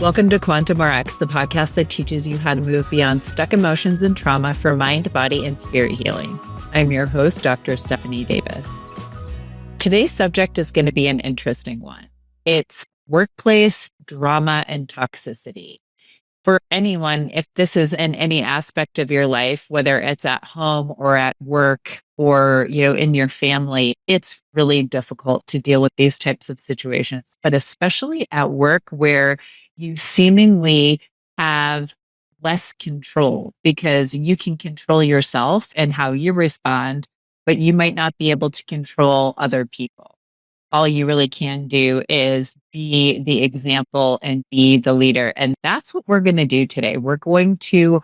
Welcome to Quantum RX, the podcast that teaches you how to move beyond stuck emotions and trauma for mind, body, and spirit healing. I'm your host, Dr. Stephanie Davis. Today's subject is going to be an interesting one. It's workplace drama and toxicity. For anyone, if this is in any aspect of your life, whether it's at home or at work or, in your family, it's really difficult to deal with these types of situations, but especially at work where you seemingly have less control because you can control yourself and how you respond, but you might not be able to control other people. All you really can do is be the example and be the leader. And that's what we're going to do today. We're going to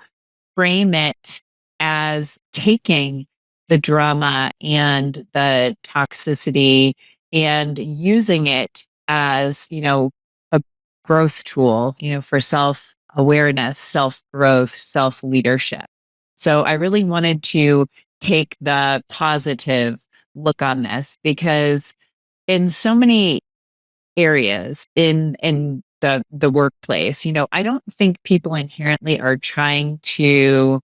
frame it as taking the drama and the toxicity and using it as, a growth tool, for self-awareness, self-growth, self-leadership. So I really wanted to take the positive look on this because in so many areas in the workplace, I don't think people inherently are trying to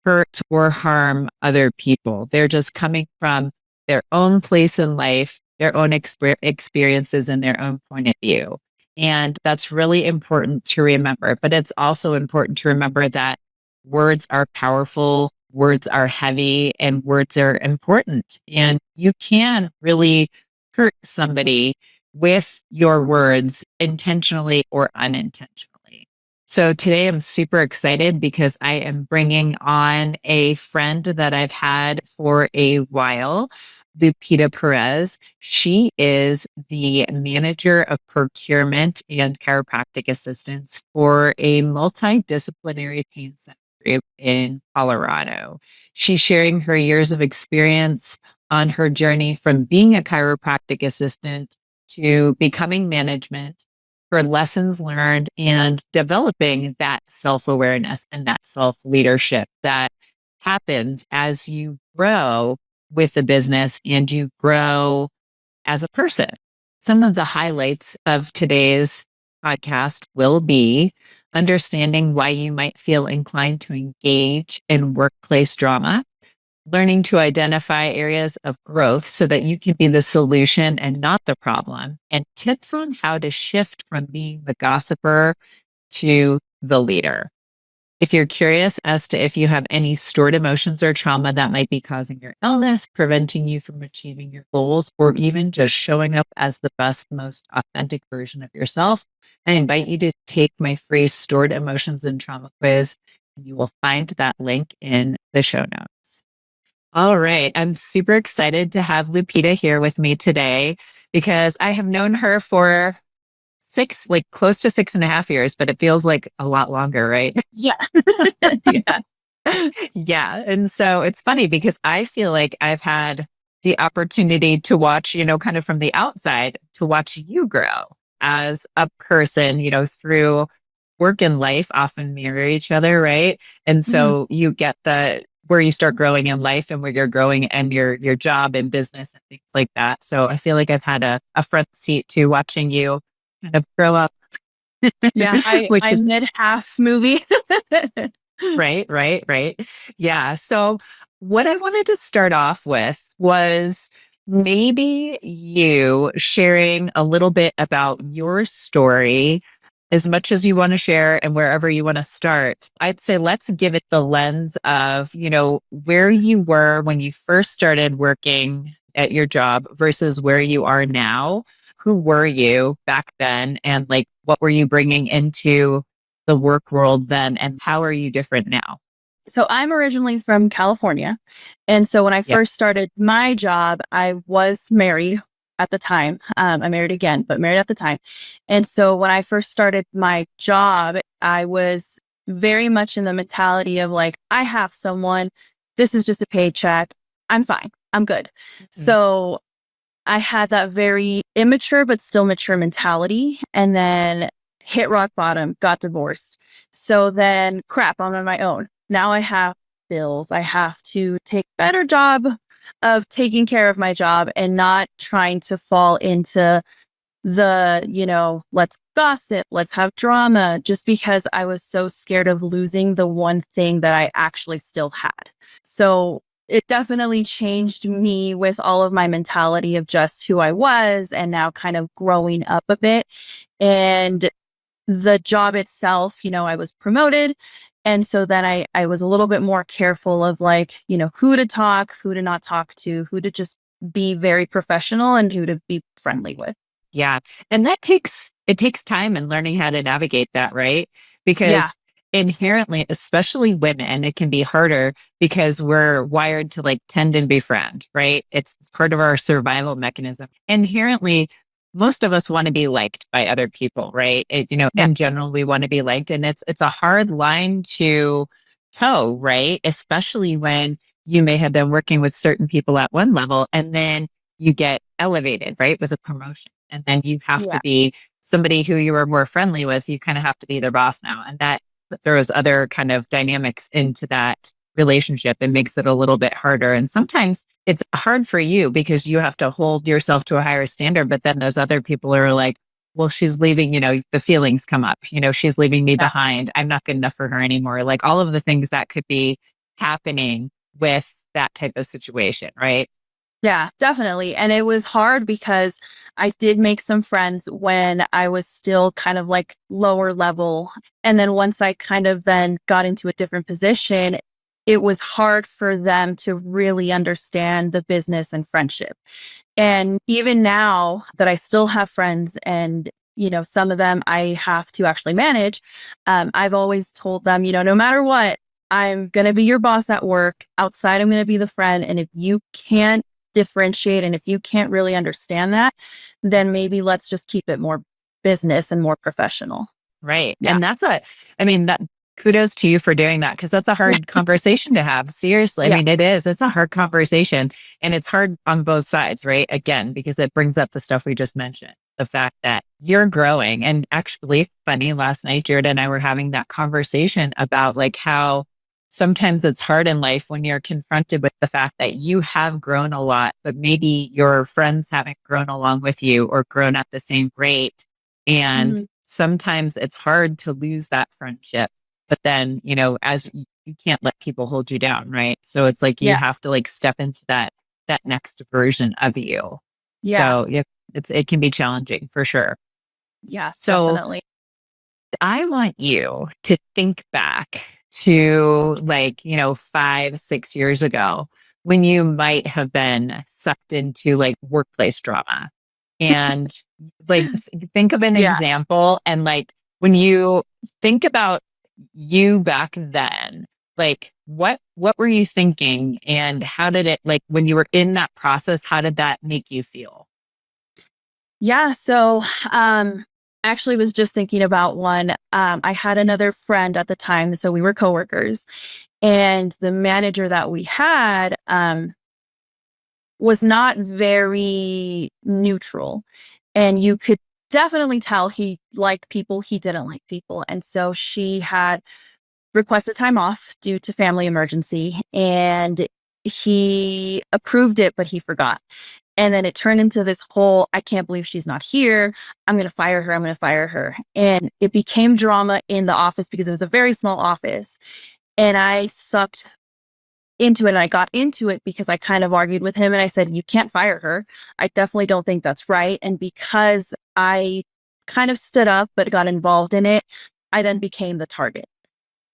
hurt or harm other people. They're just coming from their own place in life, their own experiences and their own point of view. And that's really important to remember. But it's also important to remember that words are powerful, words are heavy, and words are important. And you can really hurt somebody with your words intentionally or unintentionally. So today I'm super excited because I am bringing on a friend that I've had for a while, Lupita Perez. She is the manager of procurement and chiropractic assistance for a multidisciplinary pain center group in Colorado. She's sharing her years of experience on her journey from being a chiropractic assistant to becoming management, her lessons learned, and developing that self-awareness and that self-leadership that happens as you grow with the business and you grow as a person. Some of the highlights of today's podcast will be understanding why you might feel inclined to engage in workplace drama, learning to identify areas of growth so that you can be the solution and not the problem, and tips on how to shift from being the gossiper to the leader. If you're curious as to if you have any stored emotions or trauma that might be causing your illness, preventing you from achieving your goals, or even just showing up as the best, most authentic version of yourself, I invite you to take my free stored emotions and trauma quiz. You will find that link in the show notes. All right. I'm super excited to have Lupita here with me today because I have known her for close to 6.5 years, but it feels like a lot longer, right? Yeah. Yeah. Yeah. And so it's funny because I feel like I've had the opportunity to watch, kind of from the outside, to watch you grow as a person, through work and life often mirror each other, right? And so you get where you start growing in life and where you're growing and your job and business and things like that. So I feel like I've had a front seat to watching you kind of grow up. Yeah. Which I'm is mid-half movie. right. Yeah. So what I wanted to start off with was maybe you sharing a little bit about your story as much as you want to share and wherever you want to start. I'd say let's give it the lens of, where you were when you first started working at your job versus where you are now. Who were you back then? And what were you bringing into the work world then? And how are you different now? So I'm originally from California. And so when I Yeah. first started my job, I was married at the time. I'm married again, but married at the time. And so when I first started my job, I was very much in the mentality of I have someone, this is just a paycheck. I'm fine. I'm good. So I had that very immature, but still mature mentality, and then hit rock bottom, got divorced. So then crap, I'm on my own. Now I have bills. I have to take better job of taking care of my job and not trying to fall into let's gossip, let's have drama, just because I was so scared of losing the one thing that I actually still had. So it definitely changed me with all of my mentality of just who I was and now kind of growing up a bit. And the job itself, I was promoted. And so then I was a little bit more careful of like, who to talk, who to not talk to, who to just be very professional and who to be friendly with. Yeah. And it takes time in learning how to navigate that, right? Yeah. Because inherently, especially women, it can be harder because we're wired to like tend and befriend, right? It's part of our survival mechanism. Inherently, most of us want to be liked by other people, right? Yeah. In general, we want to be liked. And it's a hard line to toe, right? Especially when you may have been working with certain people at one level and then you get elevated, right? With a promotion. And then you have to Yeah. be somebody who you were more friendly with. You kind of have to be their boss now. And that throws other kind of dynamics into that relationship and makes it a little bit harder. And sometimes it's hard for you because you have to hold yourself to a higher standard. But then those other people are like, well, she's leaving, the feelings come up, she's leaving me Yeah. behind. I'm not good enough for her anymore. Like all of the things that could be happening with that type of situation, right? Yeah, definitely. And it was hard because I did make some friends when I was still kind of like lower level. And then once I kind of then got into a different position, it was hard for them to really understand the business and friendship. And even now that I still have friends and some of them I have to actually manage, I've always told them, no matter what, I'm going to be your boss at work. Outside, I'm going to be the friend. And if you can't differentiate and if you can't really understand that, then maybe let's just keep it more business and more professional. Right. Yeah. And that kudos to you for doing that because that's a hard conversation to have. Seriously. I Yeah. mean, it is. It's a hard conversation and it's hard on both sides, right? Again, because it brings up the stuff we just mentioned, the fact that you're growing. And actually, funny, last night, Jared and I were having that conversation about like how sometimes it's hard in life when you're confronted with the fact that you have grown a lot, but maybe your friends haven't grown along with you or grown at the same rate. And Mhm. sometimes it's hard to lose that friendship. But then, as you can't let people hold you down, right? So it's like you Yeah. have to like step into that next version of you. Yeah. So yeah, it can be challenging for sure. Yeah, So definitely. I want you to think back to like, 5, 6 years ago when you might have been sucked into like workplace drama. And like, think of an Yeah. example. And like, when you think about you back then, like, what were you thinking? And how did it, like, when you were in that process, how did that make you feel? Yeah. So, actually was just thinking about one. I had another friend at the time. So we were coworkers and the manager that we had, was not very neutral. And you could definitely tell he liked people, he didn't like people. And so she had requested time off due to family emergency and he approved it, but he forgot. And then it turned into this whole, I can't believe she's not here. I'm going to fire her. I'm going to fire her. And it became drama in the office because it was a very small office. And I sucked into it. And I got into it because I kind of argued with him and I said, you can't fire her. I definitely don't think that's right. And because I kind of stood up but got involved in it, I then became the target.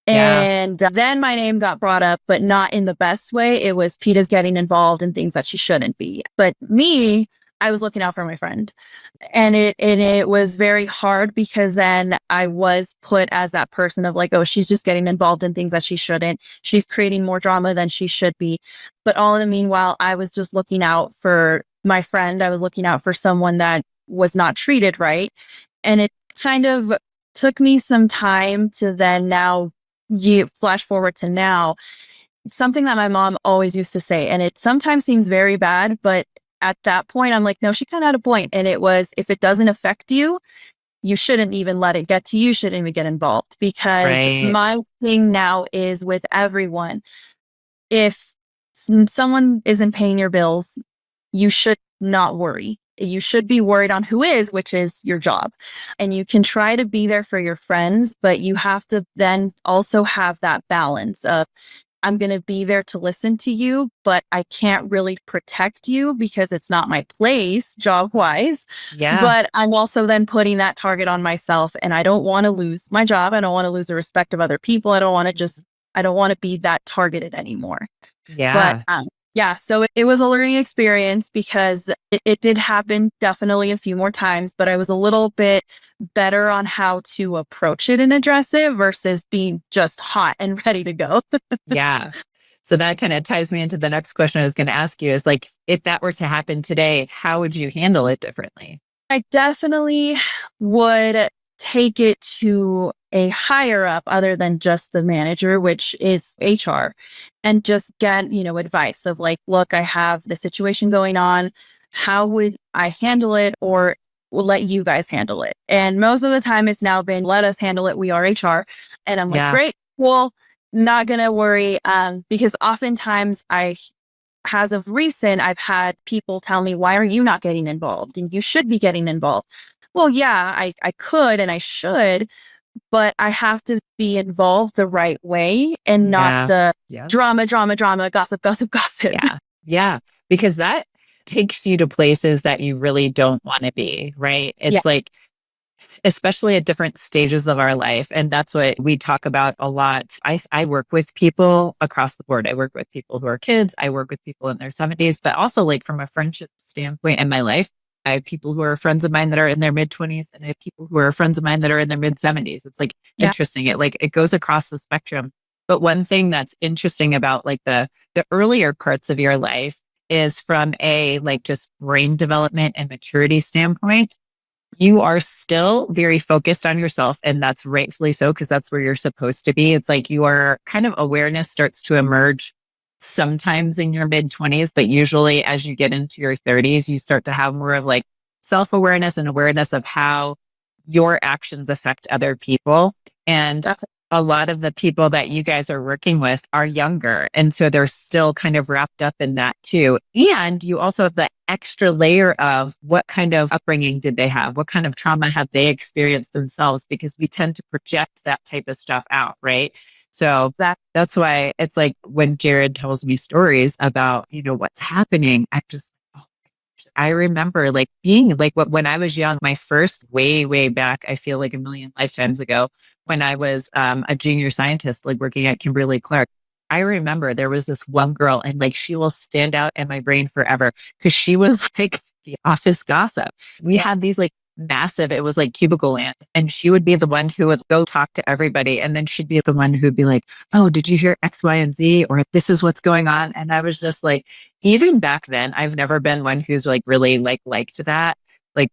Yeah. And then my name got brought up, but not in the best way. It was Peta's getting involved in things that she shouldn't be. But me, I was looking out for my friend. And it was very hard because then I was put as that person of like, oh, she's just getting involved in things that she shouldn't. She's creating more drama than she should be. But all in the meanwhile, I was just looking out for my friend. I was looking out for someone that was not treated right. And it kind of took me some time to then now you flash forward to now, something that my mom always used to say, and it sometimes seems very bad, but at that point, I'm like, no, she kind of had a point. And it was, if it doesn't affect you, you shouldn't even let it get to you, shouldn't even get involved. Because Right. my thing now is with everyone, if someone isn't paying your bills, you should not worry. You should be worried on who is, which is your job. And you can try to be there for your friends, but you have to then also have that balance of, I'm going to be there to listen to you, but I can't really protect you because it's not my place job wise. Yeah. But I'm also then putting that target on myself, and I don't want to lose my job. I don't want to lose the respect of other people. I don't want to be that targeted anymore. But Yeah. yeah, so it was a learning experience because it did happen definitely a few more times, but I was a little bit better on how to approach it and address it versus being just hot and ready to go. Yeah. So that kind of ties me into the next question I was going to ask you is like, if that were to happen today, how would you handle it differently? I definitely would take it to a higher up other than just the manager, which is HR, and just get, advice of like, look, I have the situation going on. How would I handle it? Or we'll let you guys handle it. And most of the time it's now been, let us handle it. We are HR. And I'm like, Yeah. great, cool. Not going to worry. Because oftentimes as of recent, I've had people tell me, why are you not getting involved? And you should be getting involved. Well, yeah, I could and I should, but I have to be involved the right way and not Yeah. the Yeah. drama, drama, drama, gossip, gossip, gossip. Yeah. Yeah. Because that takes you to places that you really don't want to be, right? Yeah. It's like, especially at different stages of our life. And that's what we talk about a lot. I work with people across the board. I work with people who are kids. I work with people in their 70s, but also like from a friendship standpoint in my life, I have people who are friends of mine that are in their mid 20s and I have people who are friends of mine that are in their mid 70s. It's like Yeah. interesting. It goes across the spectrum. But one thing that's interesting about like the earlier parts of your life is from a like just brain development and maturity standpoint, you are still very focused on yourself. And that's rightfully so, because that's where you're supposed to be. It's like your kind of awareness starts to emerge sometimes in your mid 20s, but usually as you get into your 30s, you start to have more of like self awareness and awareness of how your actions affect other people. And Definitely. a lot of the people that you guys are working with are younger. And so they're still kind of wrapped up in that too. And you also have the extra layer of what kind of upbringing did they have? What kind of trauma have they experienced themselves? Because we tend to project that type of stuff out, right? So that's why it's like when Jared tells me stories about, what's happening, I remember like being like when I was young, my first way back, I feel like a million lifetimes ago, when I was a junior scientist, like working at Kimberly Clark. I remember there was this one girl and like she will stand out in my brain forever because she was like the office gossip. We had these like massive, it was like cubicle land. And she would be the one who would go talk to everybody. And then she'd be the one who'd be like, oh, did you hear X, Y, and Z? Or this is what's going on. And I was just like, even back then, I've never been one who's like really liked that. Like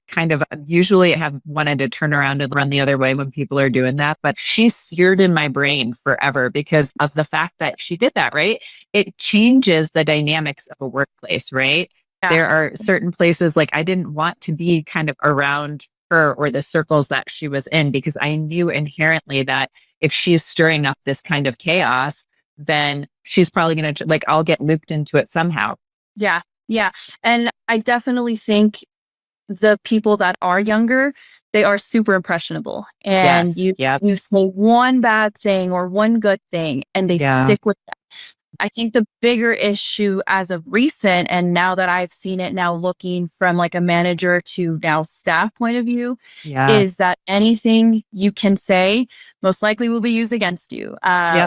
kind of usually I have wanted to turn around and run the other way when people are doing that. But she's seared in my brain forever because of the fact that she did that, right? It changes the dynamics of a workplace, right? Yeah. There are certain places like I didn't want to be kind of around her or the circles that she was in because I knew inherently that if she's stirring up this kind of chaos, then she's probably going to like, I'll get looped into it somehow. Yeah. Yeah. And I definitely think the people that are younger, they are super impressionable. And you say one bad thing or one good thing and they stick with that. I think the bigger issue as of recent, and now that I've seen it now looking from like a manager to now staff point of view, is that anything you can say most likely will be used against you,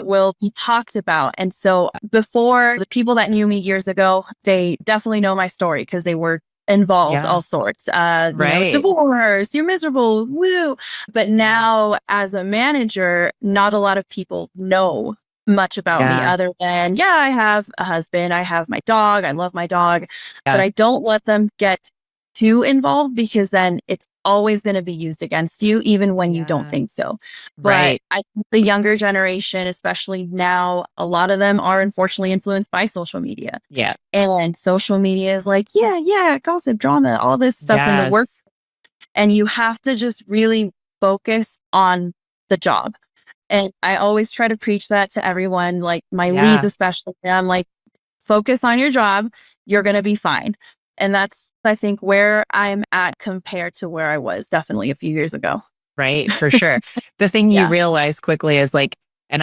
will be talked about. And so before, the people that knew me years ago, they definitely know my story because they were involved all sorts, divorce, you're miserable, woo. But now as a manager, not a lot of people know much about me other than, I have a husband, I have my dog, I love my dog, but I don't let them get too involved because then it's always going to be used against you, even when you don't think so. But I think the younger generation, especially now, a lot of them are unfortunately influenced by social media. Yeah. And social media is like, gossip, drama, all this stuff in the work. And you have to just really focus on the job. And I always try to preach that to everyone, like my leads especially. I'm like, focus on your job. You're going to be fine. And that's, I think, where I'm at compared to where I was definitely a few years ago. Right? For sure. The thing you Yeah. realize quickly is like, and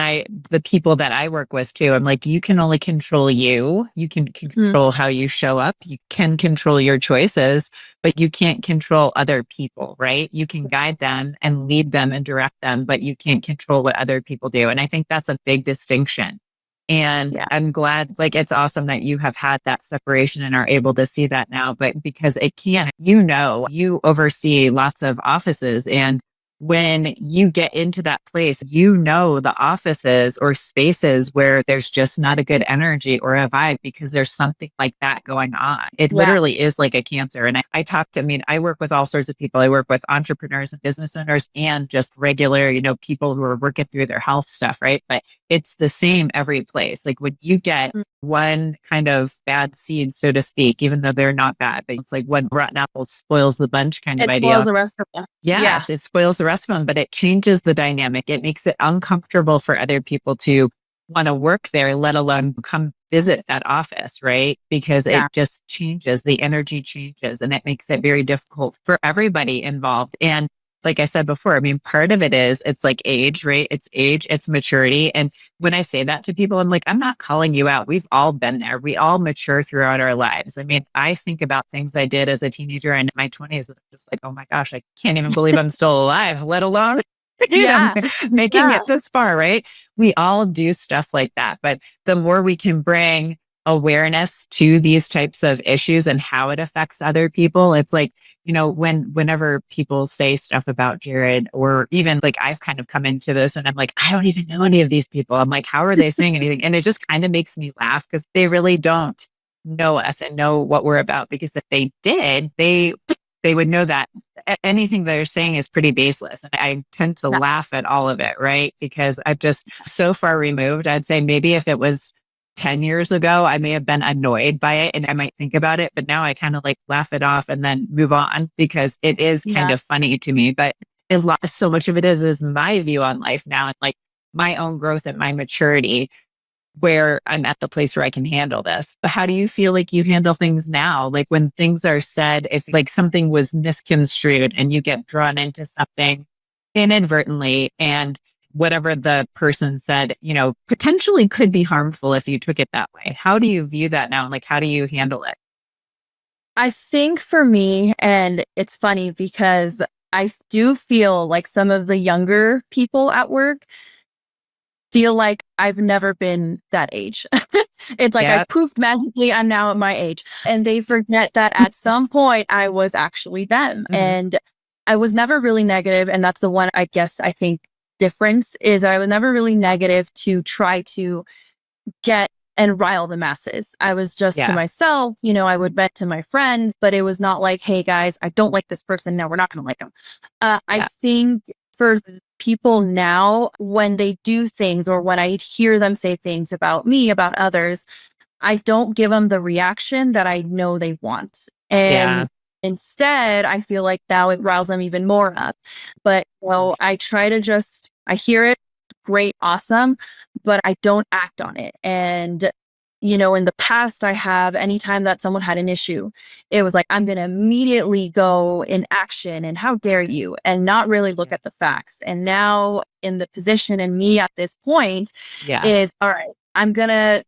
the people that I work with too, I'm like, you can only control you. You can Mm, control how you show up. You can control your choices, but you can't control other people, right? You can guide them and lead them and direct them, but you can't control what other people do. And I think that's a big distinction. And yeah. I'm glad, like, it's awesome that you have had that separation and are able to see that now, but because it can, you oversee lots of offices, and when you get into that place, the offices or spaces where there's just not a good energy or a vibe because there's something like that going on. It Yeah. literally is like a cancer. And I work with all sorts of people. I work with entrepreneurs and business owners and just regular, people who are working through their health stuff, right? But it's the same every place. Like when you get Mm. one kind of bad seed, so to speak, even though they're not bad, but it's like one rotten apple spoils the bunch kind of It spoils idea. the rest of them. Yeah. Yes, it spoils the rest of them, but it changes the dynamic. It makes it uncomfortable for other people to want to work there, let alone come visit that office, right? Because Yeah. it just changes, the energy changes, and it makes it very difficult for everybody involved. And like I said before, I mean, part of it is it's like age, right? It's age, it's maturity. And when I say that to people, I'm like, I'm not calling you out. We've all been there. We all mature throughout our lives. I mean, I think about things I did as a teenager and in my 20s, and I'm just like, oh my gosh, I can't even believe I'm still alive, let alone, Yeah. making Yeah. it this far, right? We all do stuff like that. But the more we can bring awareness to these types of issues and how it affects other people, it's like, whenever people say stuff about Jared, or even like I've kind of come into this and I'm like, I don't even know any of these people. I'm like, how are they saying anything? And it just kind of makes me laugh because they really don't know us and know what we're about. Because if they did, they would know that anything they're saying is pretty baseless. And I tend to Yeah. laugh at all of it, right? Because I'm just so far removed. I'd say maybe if it was 10 years ago, I may have been annoyed by it and I might think about it, but now I kind of like laugh it off and then move on because it is kind Yeah. of funny to me. But so much of it is my view on life now and like my own growth and my maturity, where I'm at the place where I can handle this. But how do you feel like you handle things now? Like when things are said, if like something was misconstrued and you get drawn into something inadvertently, and whatever the person said, potentially could be harmful if you took it that way. How do you view that now? Like, how do you handle it? I think for me, and it's funny because I do feel like some of the younger people at work feel like I've never been that age. It's like I Yeah. poofed magically, I'm now at my age. And they forget that at some point I was actually them. Mhm. And I was never really negative. And that's the one, I guess, I think difference is I was never really negative to try to get and rile the masses. I was just to Yeah. myself, I would vent to my friends, but it was not like, hey guys, I don't like this person. No, we're not going to like them. I Yeah. think for people now, when they do things or when I hear them say things about me, about others, I don't give them the reaction that I know they want. Yeah. And instead, I feel like now it riles them even more up. But I try to I hear it, great, awesome, but I don't act on it. And, in the past, I have anytime that someone had an issue, it was like, I'm going to immediately go in action and how dare you, and not really look Yeah. at the facts. And now in the position and me at this point Yeah. is, all right, I'm going to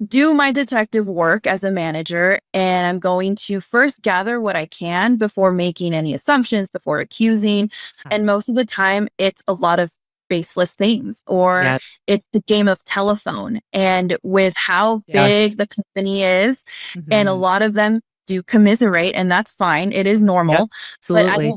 do my detective work as a manager, and I'm going to first gather what I can before making any assumptions, before accusing. And most of the time, it's a lot of baseless things, or Yeah. it's the game of telephone. And with how Yes. big the company is, and a Mhm. lot of them do commiserate, and that's fine, it is Yep. normal. But Absolutely.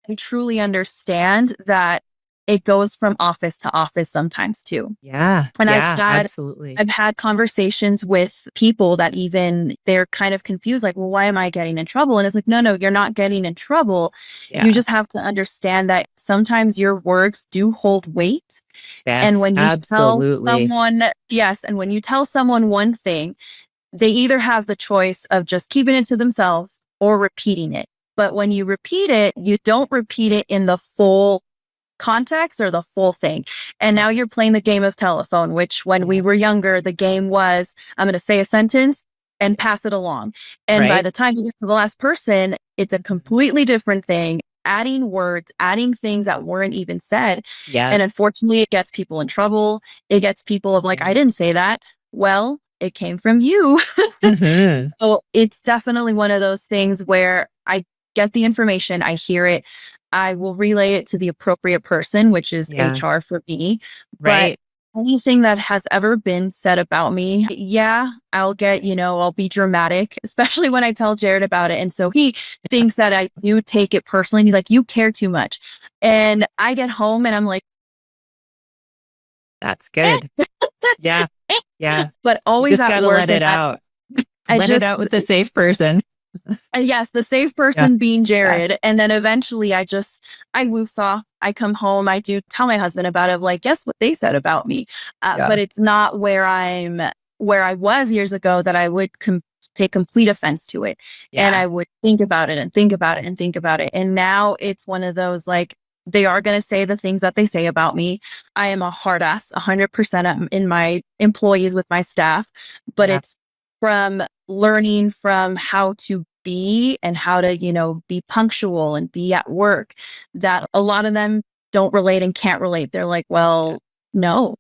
I truly understand that it goes from office to office sometimes too. Yeah. And Yeah. Absolutely. I've had conversations with people that even they're kind of confused, like, well, why am I getting in trouble? And it's like, no, you're not getting in trouble. You Yeah. just have to understand that sometimes your words do hold weight. And Yes. when you tell Absolutely. someone, yes, and when you tell someone one thing, they either have the choice of just keeping it to themselves or repeating it. But when you repeat it, you don't repeat it in the full context or the full thing. And now you're playing the game of telephone, which when we Yeah. were younger, the game was I'm going to say a sentence and pass it along. And by Right. the time you get to the last person, it's a completely different thing, adding words, adding things that weren't even said. Yeah. And unfortunately, it gets people in trouble. It gets people of like, I didn't say that. Well, it came from you. Mm-hmm. So it's definitely one of those things where I get the information, I hear it, I will relay it to the appropriate person, which is Yeah. HR for me. But Right. anything that has ever been said about me, yeah, I'll get, I'll be dramatic, especially when I tell Jared about it. And so he thinks that I do take it personally. He's like, you care too much. And I get home and I'm like, That's good. Yeah. Yeah. but You always just at got to work. let And it out. I Let it just, out with the safe person. yes, the safe Yeah. person being Yeah. Jared. And then eventually I woofsaw. I come home. I do tell my husband about it. Like, guess what they said about me? Yeah. But it's not where I was years ago that I would take complete offense to it. And Yeah. I would think about it and think about it and think about it. And now it's one of those like, they are going to say the things that they say about me. I am a hard ass 100% in my employees with my staff, but Yeah. it's from learning from how to be and how to, be punctual and be at work that a lot of them don't relate and can't relate. They're like, well, no.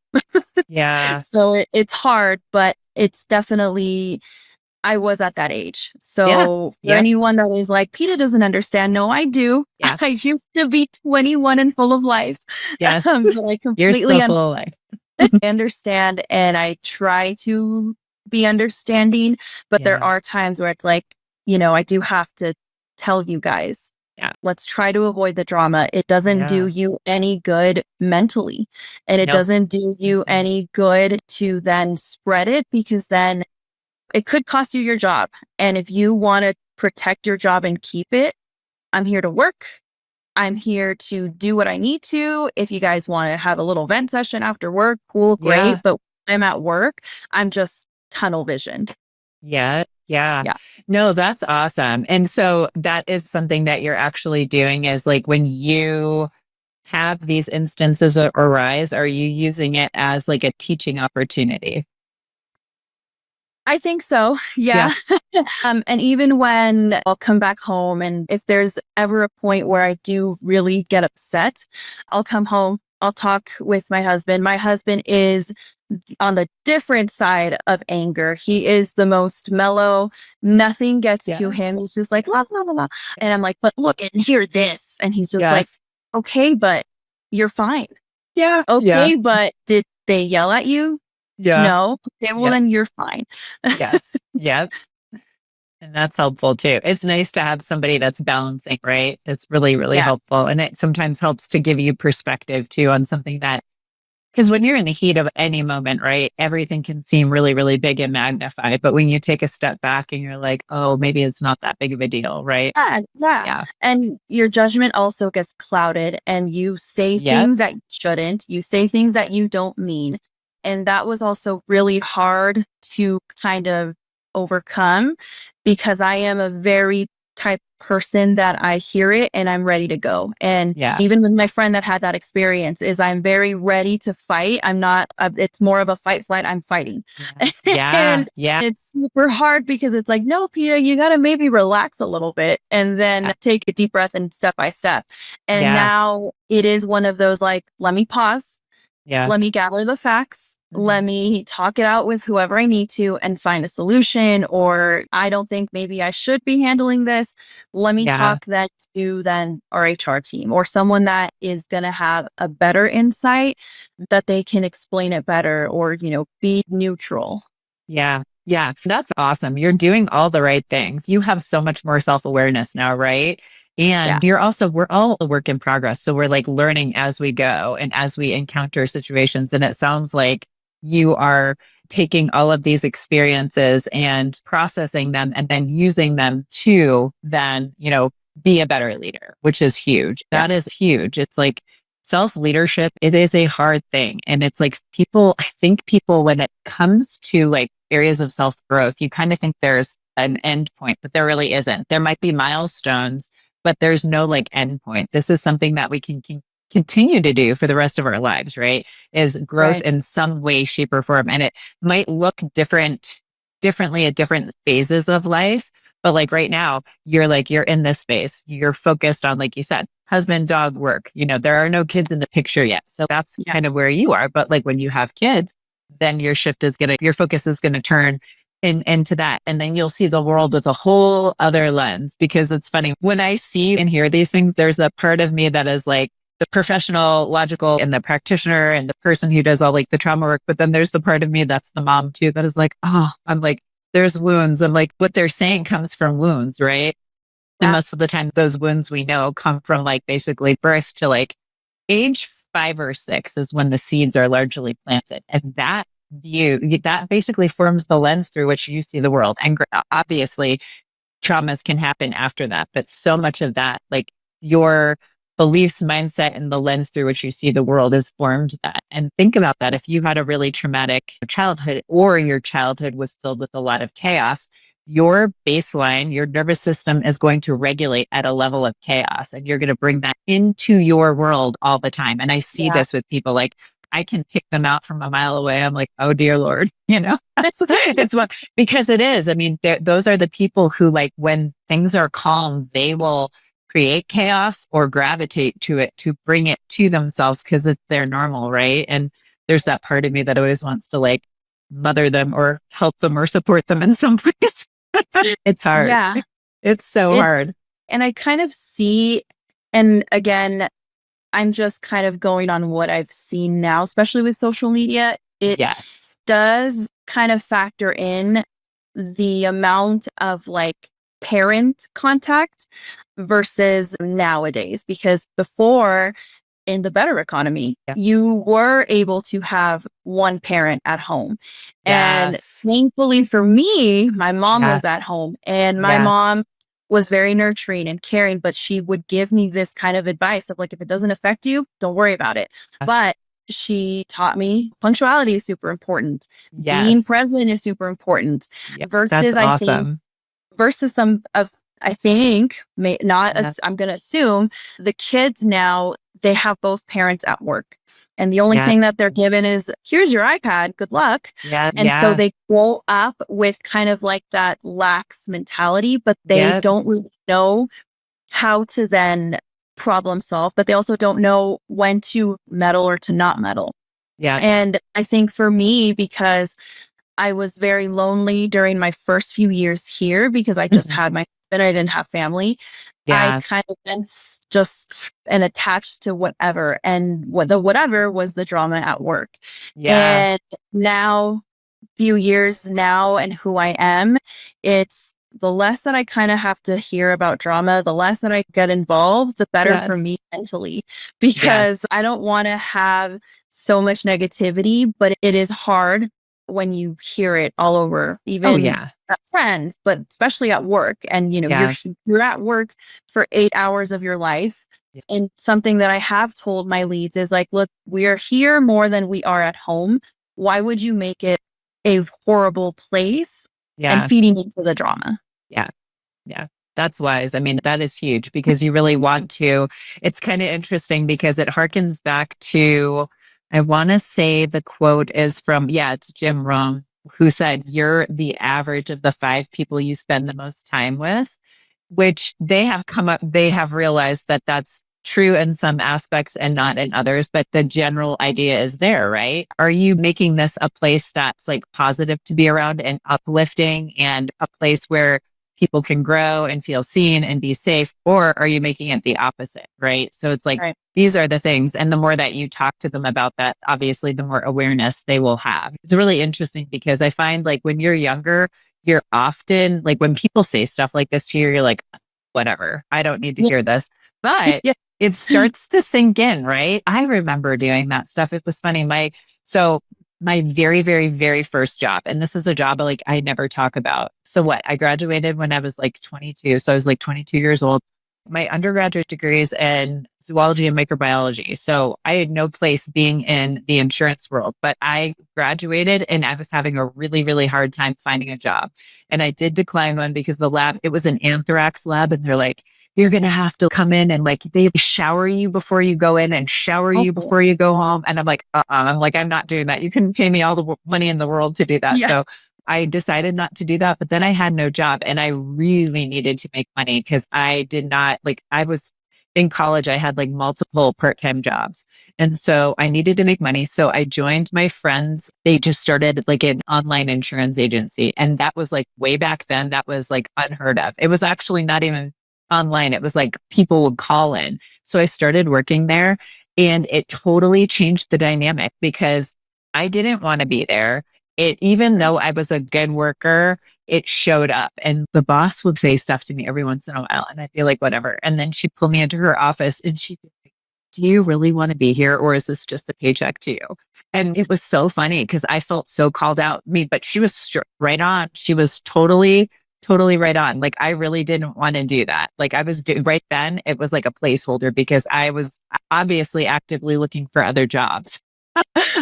Yeah. So it's hard, but it's definitely, I was at that age. Yeah. So for Yep. anyone that is like, PETA doesn't understand, no, I do. Yeah. I used to be 21 and full of life, Yes. but I You're completely so full of life. understand and I try to be understanding, but there Yeah. are times where it's like, I do have to tell you guys, Yeah. let's try to avoid the drama. It doesn't do Yeah. you any good mentally, and it Nope. doesn't do you any good to then spread it because then it could cost you your job. And if you want to protect your job and keep it, I'm here to work. I'm here to do what I need to. If you guys want to have a little vent session after work, cool, great. Yeah. But when I'm at work, I'm just tunnel visioned. Yeah. Yeah. Yeah. No, that's awesome. And so that is something that you're actually doing is like when you have these instances arise, are you using it as like a teaching opportunity? I think so. Yeah. Yeah. And even when I'll come back home and if there's ever a point where I do really get upset, I'll come home, I'll talk with my husband. My husband is on the different side of anger. He is the most mellow. Nothing gets to Yeah. him. He's just like, la, la, la, la. And I'm like, but look and hear this. And he's just like, Yes. okay, but you're fine. Yeah. Yeah. Okay, but did they yell at you? Yeah. No. Okay, well, Yeah. then you're fine. Yes. Yeah. And that's helpful too. It's nice to have somebody that's balancing, right? It's really, really Yeah. helpful. And it sometimes helps to give you perspective too on something that, because when you're in the heat of any moment, right, everything can seem really, really big and magnified. But when you take a step back and you're like, oh, maybe it's not that big of a deal, right? Yeah, yeah. Yeah. And your judgment also gets clouded and you say Yep. things that you shouldn't. You say things that you don't mean. And that was also really hard to kind of overcome because I am a very type person that I hear it and I'm ready to go. And Yeah. even with my friend that had that experience is I'm very ready to fight. I'm not, it's more of a fight flight. I'm fighting. Yeah. Yeah. And Yeah. it's super hard because it's like, no, Pia, you got to maybe relax a little bit and then take a deep breath and step by step. And Yeah. now it is one of those like, let me pause, Yeah. let me gather the facts, let Mhm. me talk it out with whoever I need to and find a solution. Or I don't think maybe I should be handling this. Let me Yeah. talk that to then our HR team or someone that is going to have a better insight that they can explain it better or, be neutral. Yeah. Yeah. That's awesome. You're doing all the right things. You have so much more self-awareness now, right? Yeah. And we're all a work in progress. So we're like learning as we go and as we encounter situations. And it sounds like you are taking all of these experiences and processing them and then using them to then, be a better leader, which is huge. Yeah. That is huge. It's like self leadership, it is a hard thing. And it's like I think people, when it comes to like areas of self growth, you kind of think there's an end point, but there really isn't. There might be milestones, but there's no like end point. This is something that we can continue to do for the rest of our lives, right? Is growth Right. in some way, shape, or form. And it might look different differently at different phases of life. But like right now, you're in this space. You're focused on, like you said, husband, dog, work. There are no kids in the picture yet. So that's Yeah. kind of where you are. But like when you have kids, then your focus is gonna turn into that. And then you'll see the world with a whole other lens. Because it's funny, when I see and hear these things, there's a part of me that is like the professional, logical, and the practitioner and the person who does all like the trauma work. But then there's the part of me that's the mom too, that is like, oh, I'm like, there's wounds. I'm like, what they're saying comes from wounds, right? And Yeah. most of the time, those wounds we know come from like basically birth to like age 5 or 6 is when the seeds are largely planted. And that basically forms the lens through which you see the world. And obviously, traumas can happen after that. But so much of that, like your beliefs, mindset, and the lens through which you see the world is formed that. And think about that. If you had a really traumatic childhood, or your childhood was filled with a lot of chaos, your baseline, your nervous system is going to regulate at a level of chaos, and you're going to bring that into your world all the time. And I see Yeah. this with people, like I can pick them out from a mile away. I'm like, oh dear Lord, it's what, because it is. I mean, those are the people who, like, when things are calm, they will create chaos or gravitate to it to bring it to themselves because it's their normal, right? And there's that part of me that always wants to like mother them or help them or support them in some ways. It's hard. Yeah. It's so hard. And I kind of see, and again, I'm just kind of going on what I've seen now, especially with social media. It Yes. does kind of factor in the amount of like parent contact versus nowadays, because before, in the better economy, Yeah. you were able to have one parent at home. And Yes. thankfully for me, my mom Yeah. was at home, and my Yeah. mom was very nurturing and caring, but she would give me this kind of advice of like, if it doesn't affect you, don't worry about it. But she taught me punctuality is super important. Being Yes. present is super important. Yeah. Versus, That's I think, awesome. versus some of, I think, may not, Yeah. I'm going to assume the kids now, they have both parents at work. And the only Yeah. thing that they're given is, here's your iPad, good luck. Yeah. And so Yeah. they grow up with kind of like that lax mentality, but they Yeah. don't really know how to then problem solve, but they also don't know when to meddle or to not meddle. Yeah. And I think for me, because I was very lonely during my first few years here, because I just Mhm. had my husband, I didn't have family. I Yeah. kind of then just and attached to whatever, and what the whatever was the drama at work. Yeah. And now, few years now, and who I am, it's the less that I kind of have to hear about drama, the less that I get involved, the better for Yes. me mentally, because Yes. I don't want to have so much negativity, but it is hard when you hear it all over, Oh even yeah. friends, but especially at work. And Yeah. you're at work for 8 hours of your life. Yeah. And something that I have told my leads is like, look, we are here more than we are at home. Why would you make it a horrible place and Yeah. feeding into the drama? Yeah. Yeah. That's wise. I mean, that is huge because you really want to. It's kind of interesting because it harkens back to, I want to say the quote is from, it's Jim Rohn, who said, you're the average of the 5 people you spend the most time with, which they have realized that that's true in some aspects and not in others, but the general idea is there, right? Are you making this a place that's like positive to be around and uplifting and a place where people can grow and feel seen and be safe? Or are you making it the opposite, right? So it's like, Right. these are the things. And the more that you talk to them about that, obviously, the more awareness they will have. It's really interesting because I find like when you're younger, you're often like, when people say stuff like this to you, you're like, whatever, I don't need to Yeah. hear this. But Yeah. it starts to sink in, right? I remember doing that stuff. It was funny. My very, very, very first job, and this is a job like I never talk about. So what? I graduated when I was like 22. So I was like 22 years old. My undergraduate degree is in zoology and microbiology. So I had no place being in the insurance world, but I graduated and I was having a really, really hard time finding a job. And I did decline one because the lab, it was an anthrax lab. And they're like, you're going to have to come in and like, they shower you before you go in and shower you Okay. before you go home. And I'm like, I'm like, I'm not doing that. You can pay me all the money in the world to do that. Yeah. So I decided not to do that, but then I had no job and I really needed to make money because I did not like, I was in college, I had like multiple part-time jobs. And so I needed to make money. So I joined my friends. They just started like an online insurance agency. And that was like way back then, that was like unheard of. It was actually not even online. It was like people would call in. So I started working there and it totally changed the dynamic because I didn't want to be there. Even though I was a good worker, it showed up and the boss would say stuff to me every once in a while and I'd be like, whatever. And then she'd pull me into her office and she'd be like, do you really want to be here? Or is this just a paycheck to you? And it was so funny because I felt so called out but she was right on. She was totally right on. Like I really didn't want to do that. Like I was right then, it was like a placeholder because I was obviously actively looking for other jobs.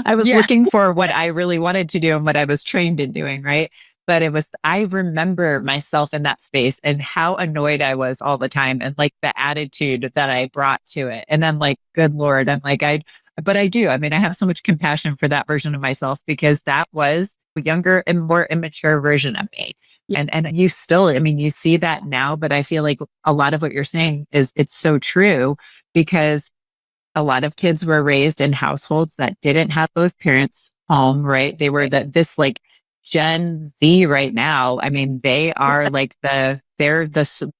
I was looking for what I really wanted to do and what I was trained in doing, right? But I remember myself in that space and how annoyed I was all the time and like the attitude that I brought to it. And I'm like, good Lord, but I do. I mean, I have so much compassion for that version of myself because that was a younger and more immature version of me. And you still, I mean, you see that now, but I feel like a lot of what you're saying it's so true because a lot of kids were raised in households that didn't have both parents home, right? They were this like Gen Z right now. I mean, they are like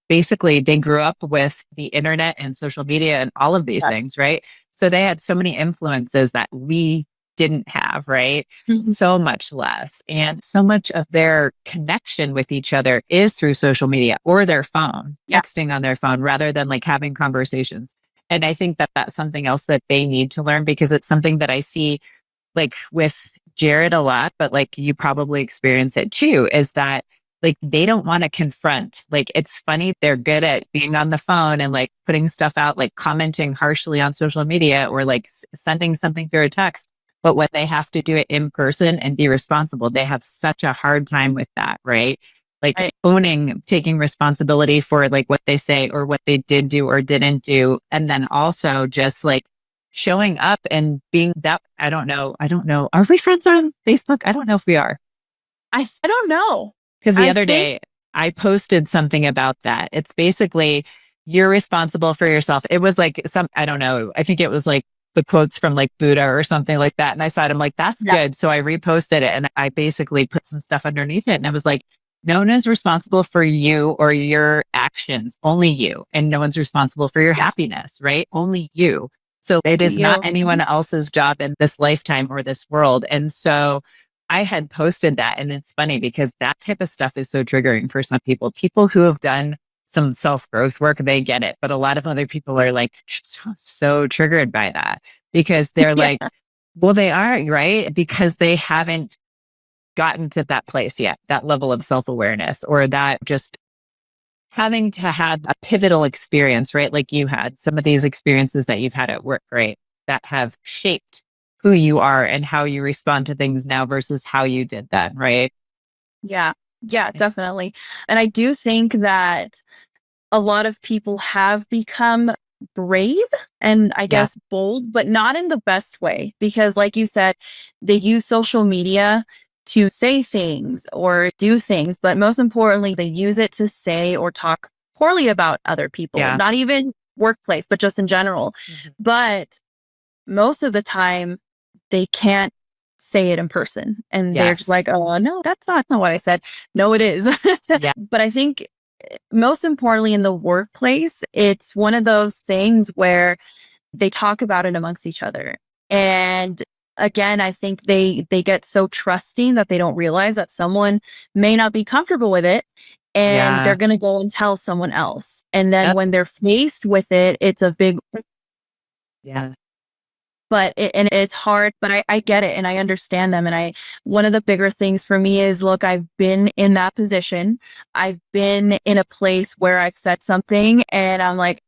basically they grew up with the internet and social media and all of these things, right? So they had so many influences that we didn't have, right? So much less. And so much of their connection with each other is through social media or their phone, texting on their phone rather than like having conversations. And I think that that's something else that they need to learn because it's something that I see like with Jared a lot, but like you probably experience it too, is that like they don't want to confront. Like it's funny, they're good at being on the phone and like putting stuff out, like commenting harshly on social media or like sending something through a text. But when they have to do it in person and be responsible, they have such a hard time with that, right? Like taking responsibility for like what they say or what they did do or didn't do. And then also just like showing up and being that, I don't know. Are we friends on Facebook? I don't know if we are. I don't know. Because the other day I posted something about that. It's basically you're responsible for yourself. It was like I don't know. I think it was like the quotes from like Buddha or something like that. And I saw it. I'm like, that's good. So I reposted it and I basically put some stuff underneath it. And I was like, no one is responsible for you or your actions, only you. And no one's responsible for your happiness, right? Only you. So it is not anyone else's job in this lifetime or this world. And so I had posted that. And it's funny because that type of stuff is so triggering for some people. People who have done some self-growth work, they get it. But a lot of other people are like so triggered by that because they're like, well, they are, right? Because they haven't gotten to that place yet, that level of self-awareness or that just having to have a pivotal experience, right? Like you had some of these experiences that you've had at work, right? That have shaped who you are and how you respond to things now versus how you did then, right? Yeah, definitely. And I do think that a lot of people have become brave and I guess bold, but not in the best way. Because like you said, they use social media to say things or do things, but most importantly, they use it to say or talk poorly about other people, not even workplace, but just in general. But most of the time, they can't say it in person. And they're just like, oh, no, that's not what I said. No, it is. But I think most importantly in the workplace, it's one of those things where they talk about it amongst each other. And again, I think they get so trusting that they don't realize that someone may not be comfortable with it and they're going to go and tell someone else. And then when they're faced with it, it's a big but it's hard, but I get it and I understand them. And one of the bigger things for me is, look, I've been in that position. I've been in a place where I've said something and I'm like,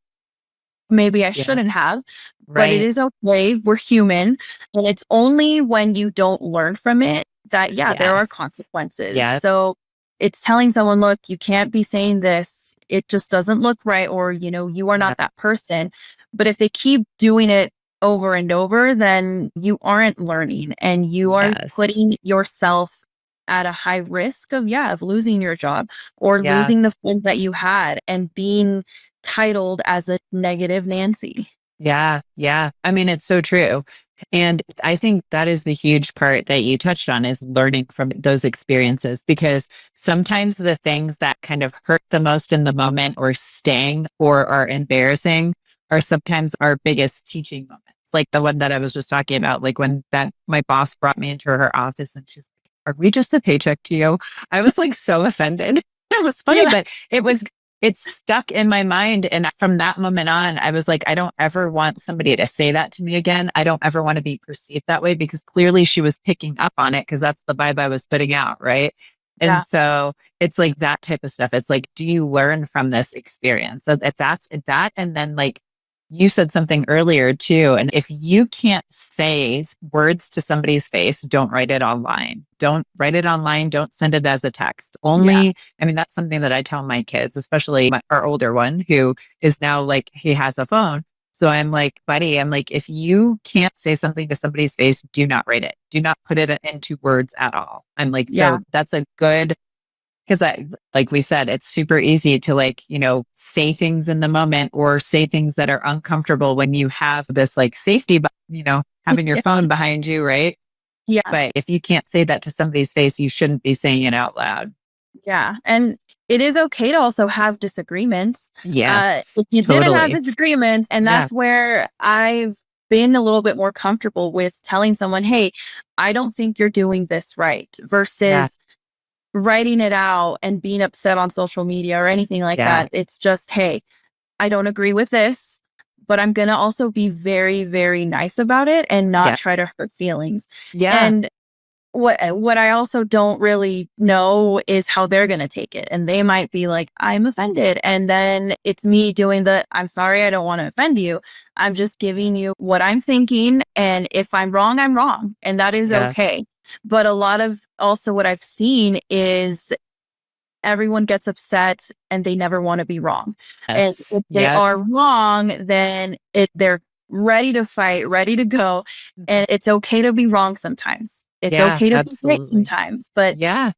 maybe I shouldn't have, but it is okay. We're human. And it's only when you don't learn from it that, there are consequences. So it's telling someone, look, you can't be saying this. It just doesn't look right. Or, you are not that person. But if they keep doing it over and over, then you aren't learning and you are putting yourself at a high risk of losing your job or Yeah. losing the friends that you had and being titled as a negative Nancy. Yeah. Yeah. I mean, it's so true. And I think that is the huge part that you touched on is learning from those experiences, because sometimes the things that kind of hurt the most in the moment or sting or are embarrassing are sometimes our biggest teaching moments. Like the one that I was just talking about, like when that my boss brought me into her office and she's like, "Are we just a paycheck to you?" I was like so offended. It was funny, Yeah. but it stuck in my mind. And from that moment on, I was like, I don't ever want somebody to say that to me again. I don't ever want to be perceived that way, because clearly she was picking up on it because that's the vibe I was putting out. Right. Yeah. And so it's like that type of stuff. It's like, do you learn from this experience? So that's that. And then like you said something earlier too. And if you can't say words to somebody's face, don't write it online. Don't write it online. Don't send it as a text. Yeah. Only, I mean, that's something that I tell my kids, especially our older one who is now like, he has a phone. So I'm like, buddy, I'm like, if you can't say something to somebody's face, do not write it. Do not put it into words at all. I'm like, Yeah. so that's a good, because like we said, it's super easy to like, say things in the moment or say things that are uncomfortable when you have this like safety, having your Yeah. phone behind you, right? Yeah. But if you can't say that to somebody's face, you shouldn't be saying it out loud. Yeah. And it is okay to also have disagreements. Yes, If you didn't have totally. disagreements, and Yeah, that's where I've been a little bit more comfortable with telling someone, hey, I don't think you're doing this right, yeah, versus writing it out and being upset on social media or anything like yeah, that. It's just, hey, I don't agree with this, but I'm going to also be very, very nice about it and not yeah, try to hurt feelings. yeah, And what I also don't really know is how they're gonna take it, and they might be like, "I'm offended," and then it's me doing the, "I'm sorry, I don't wanna offend you. I'm just giving you what I'm thinking, and if I'm wrong, I'm wrong, and that is yeah. okay." But a lot of also what I've seen is everyone gets upset and they never wanna be wrong, and Yes, if they yeah, are wrong, then they're ready to fight, ready to go, and it's okay to be wrong sometimes. It's yeah, okay to be right absolutely. sometimes, but, Yeah,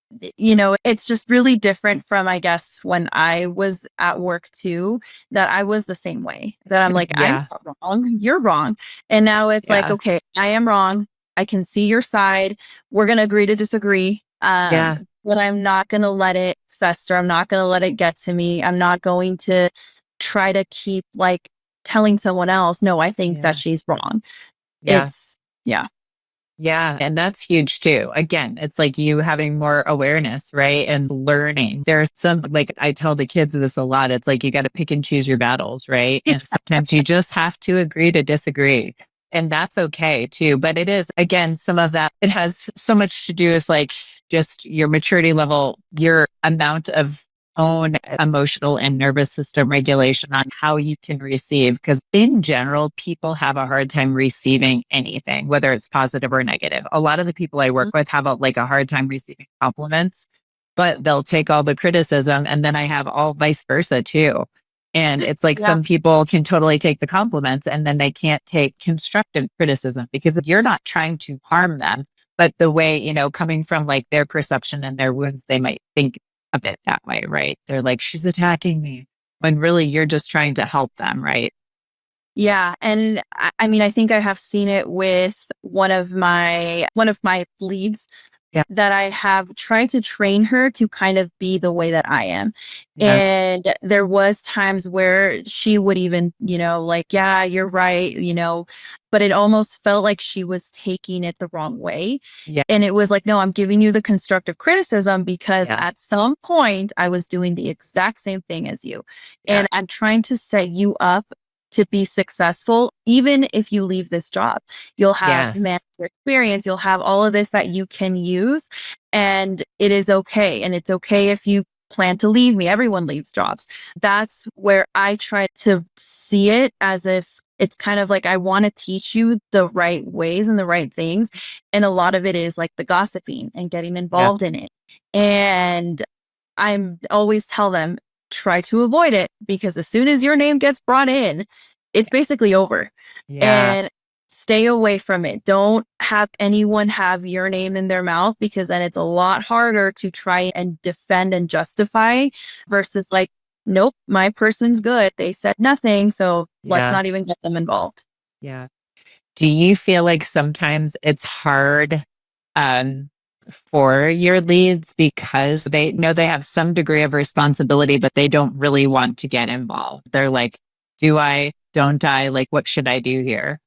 it's just really different from, I guess, when I was at work too, that I was the same way, that I'm like, "I'm yeah, not wrong, you're wrong." And now it's like, yeah, "Okay, I am wrong. I can see your side. We're gonna agree to disagree, yeah, but I'm not gonna let it fester. I'm not gonna let it get to me. I'm not going to try to keep, like, telling someone else, 'No, I think that yeah, she's wrong.'" yeah. It's yeah. Yeah. And that's huge too. Again, it's like you having more awareness, right? And learning. There's some, like I tell the kids this a lot. It's like you got to pick and choose your battles, right? And sometimes you just have to agree to disagree. And that's okay too. But it is, again, some of that, it has so much to do with like just your maturity level, your amount of own emotional and nervous system regulation on how you can receive. Because in general, people have a hard time receiving anything, whether it's positive or negative. A lot of the people I work Mhm. with have a hard time receiving compliments, but they'll take all the criticism. And then I have all vice versa too. And it's like Yeah. some people can totally take the compliments and then they can't take constructive criticism because you're not trying to harm them. But the way, coming from like their perception and their wounds, they might think of it that way, right? They're like, she's attacking me when really you're just trying to help them, right? Yeah, and I mean, I think I have seen it with one of my leads Yeah. that I have tried to train her to kind of be the way that I am. Yeah. And there was times where she would even, like, "Yeah, you're right," but it almost felt like she was taking it the wrong way. Yeah. And it was like, "No, I'm giving you the constructive criticism because Yeah. at some point I was doing the exact same thing as you. Yeah. And I'm trying to set you up to be successful, even if you leave this job. You'll have manager Yes. experience, you'll have all of this that you can use, and it is okay. And it's okay if you plan to leave me. Everyone leaves jobs. That's where I try to see it as if it's kind of like I want to teach you the right ways and the right things. And a lot of it is like the gossiping and getting Yeah. involved in it. And I'm always tell them, try to avoid it because as soon as your name gets brought in, it's basically over. Yeah. And stay away from it. Don't have anyone have your name in their mouth, because then it's a lot harder to try and defend and justify versus like, nope, my person's good. They said nothing. So let's Yeah. not even get them involved. Yeah. Do you feel like sometimes it's hard um, for your leads because they know they have some degree of responsibility, but they don't really want to get involved? They're like, do I, don't I? Like, what should I do here?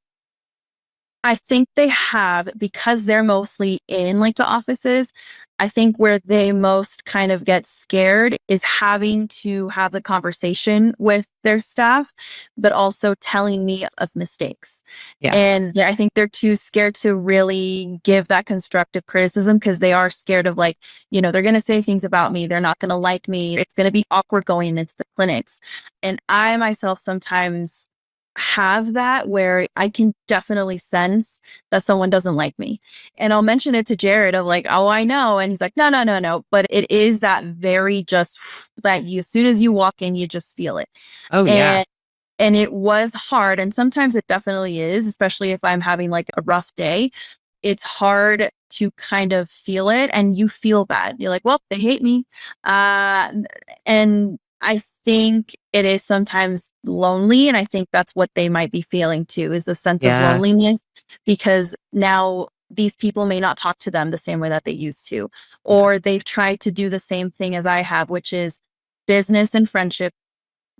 I think they have, because they're mostly in like the offices. I think where they most kind of get scared is having to have the conversation with their staff, but also telling me of mistakes. Yeah. And I think they're too scared to really give that constructive criticism, because they are scared of like, they're going to say things about me. They're not going to like me. It's going to be awkward going into the clinics. And I myself sometimes have that where I can definitely sense that someone doesn't like me. And I'll mention it to Jared of like, oh, I know. And he's like, no, no, no, no. But it is that very just that you, as soon as you walk in, you just feel it. Oh, yeah. And it was hard. And sometimes it definitely is, especially if I'm having like a rough day. It's hard to kind of feel it, and you feel bad. You're like, well, they hate me. And I think it is sometimes lonely. And I think that's what they might be feeling too, is the sense of Yeah. loneliness, because now these people may not talk to them the same way that they used to, or they've tried to do the same thing as I have, which is business and friendship,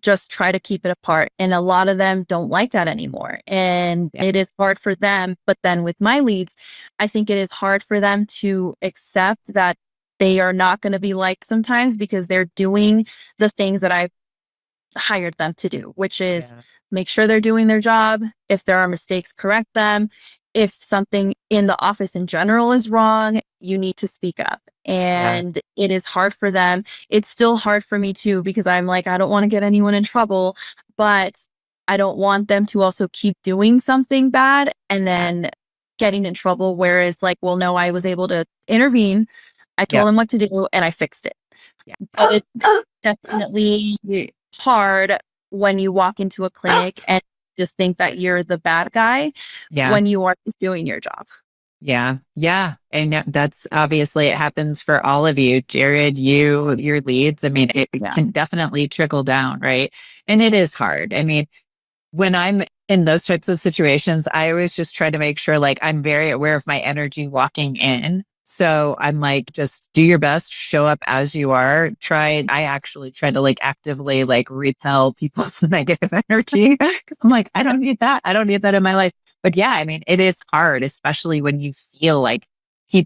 just try to keep it apart. And a lot of them don't like that anymore. And Yeah. it is hard for them. But then with my leads, I think it is hard for them to accept that they are not going to be liked sometimes, because they're doing the things that I've hired them to do, which is Yeah. make sure they're doing their job. If there are mistakes, correct them. If something in the office in general is wrong, you need to speak up. Yeah. And it is hard for them. It's still hard for me too, because I'm like, I don't want to get anyone in trouble, but I don't want them to also keep doing something bad and then getting in trouble. Whereas like, well, no, I was able to intervene. I told Yep. them what to do and I fixed it. Yeah. But it's definitely hard when you walk into a clinic and just think that you're the bad guy Yeah. when you are just doing your job. Yeah. Yeah. And that's obviously it happens for all of you, Jared, you, your leads. I mean, it can definitely trickle down, right? And it is hard. I mean, when I'm in those types of situations, I always just try to make sure like I'm very aware of my energy walking in. So I'm like, just do your best, show up as you are. I actually try to like actively like repel people's negative energy, because I'm like, I don't need that. I don't need that in my life. But yeah, I mean, it is hard, especially when you feel like they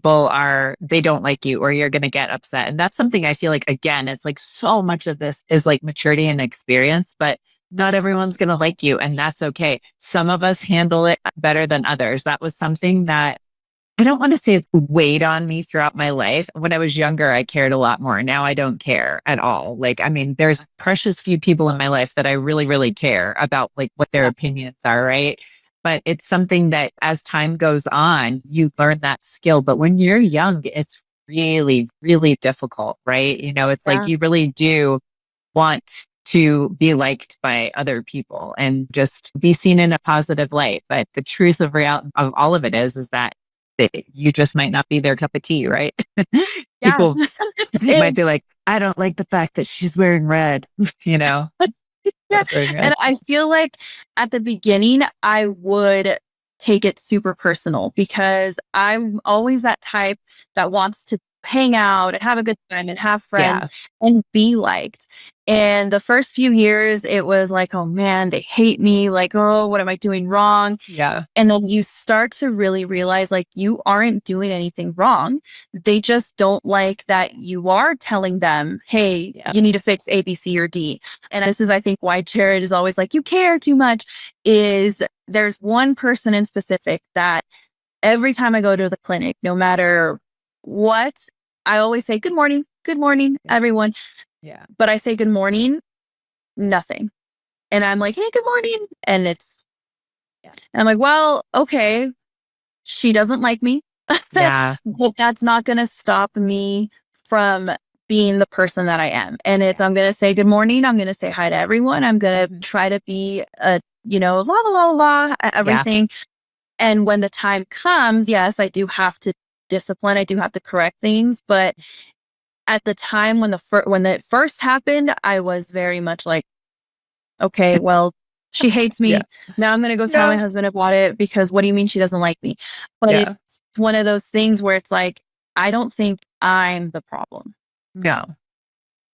don't like you or you're going to get upset. And that's something I feel like, again, it's like so much of this is like maturity and experience, but not everyone's going to like you, and that's okay. Some of us handle it better than others. That was something that I don't want to say it's weighed on me throughout my life. When I was younger, I cared a lot more. Now I don't care at all. Like, I mean, there's precious few people in my life that I really, really care about, like what their opinions are, right? But it's something that as time goes on, you learn that skill. But when you're young, it's really, really difficult, right? It's like you really do want to be liked by other people and just be seen in a positive light. But the truth of all of it is that you just might not be their cup of tea, right? People they might be like, I don't like the fact that she's wearing red, Yeah. wearing red. And I feel like at the beginning, I would take it super personal, because I'm always that type that wants to hang out and have a good time and have friends and be liked. And the first few years, it was like, oh man, they hate me. Like, oh, what am I doing wrong? Yeah. And then you start to really realize like you aren't doing anything wrong. They just don't like that you are telling them, hey, you need to fix A, B, C, or D. And this is, I think, why Jared is always like, you care too much, is there's one person in specific that every time I go to the clinic, no matter what, I always say, good morning, everyone. Yeah. But I say good morning, nothing. And I'm like, hey, good morning. And and I'm like, well, okay, she doesn't like me. Yeah. But that's not going to stop me from being the person that I am. And I'm going to say good morning. I'm going to say hi to everyone. I'm going to try to be la, la, la, la, everything. And when the time comes, yes, I do have to discipline. I do have to correct things. But at the time when it first happened, I was very much like, okay, well, she hates me. Yeah. Now I'm going to go tell my Yeah. husband about it because what do you mean she doesn't like me? But Yeah. it's one of those things where it's like, I don't think I'm the problem. No.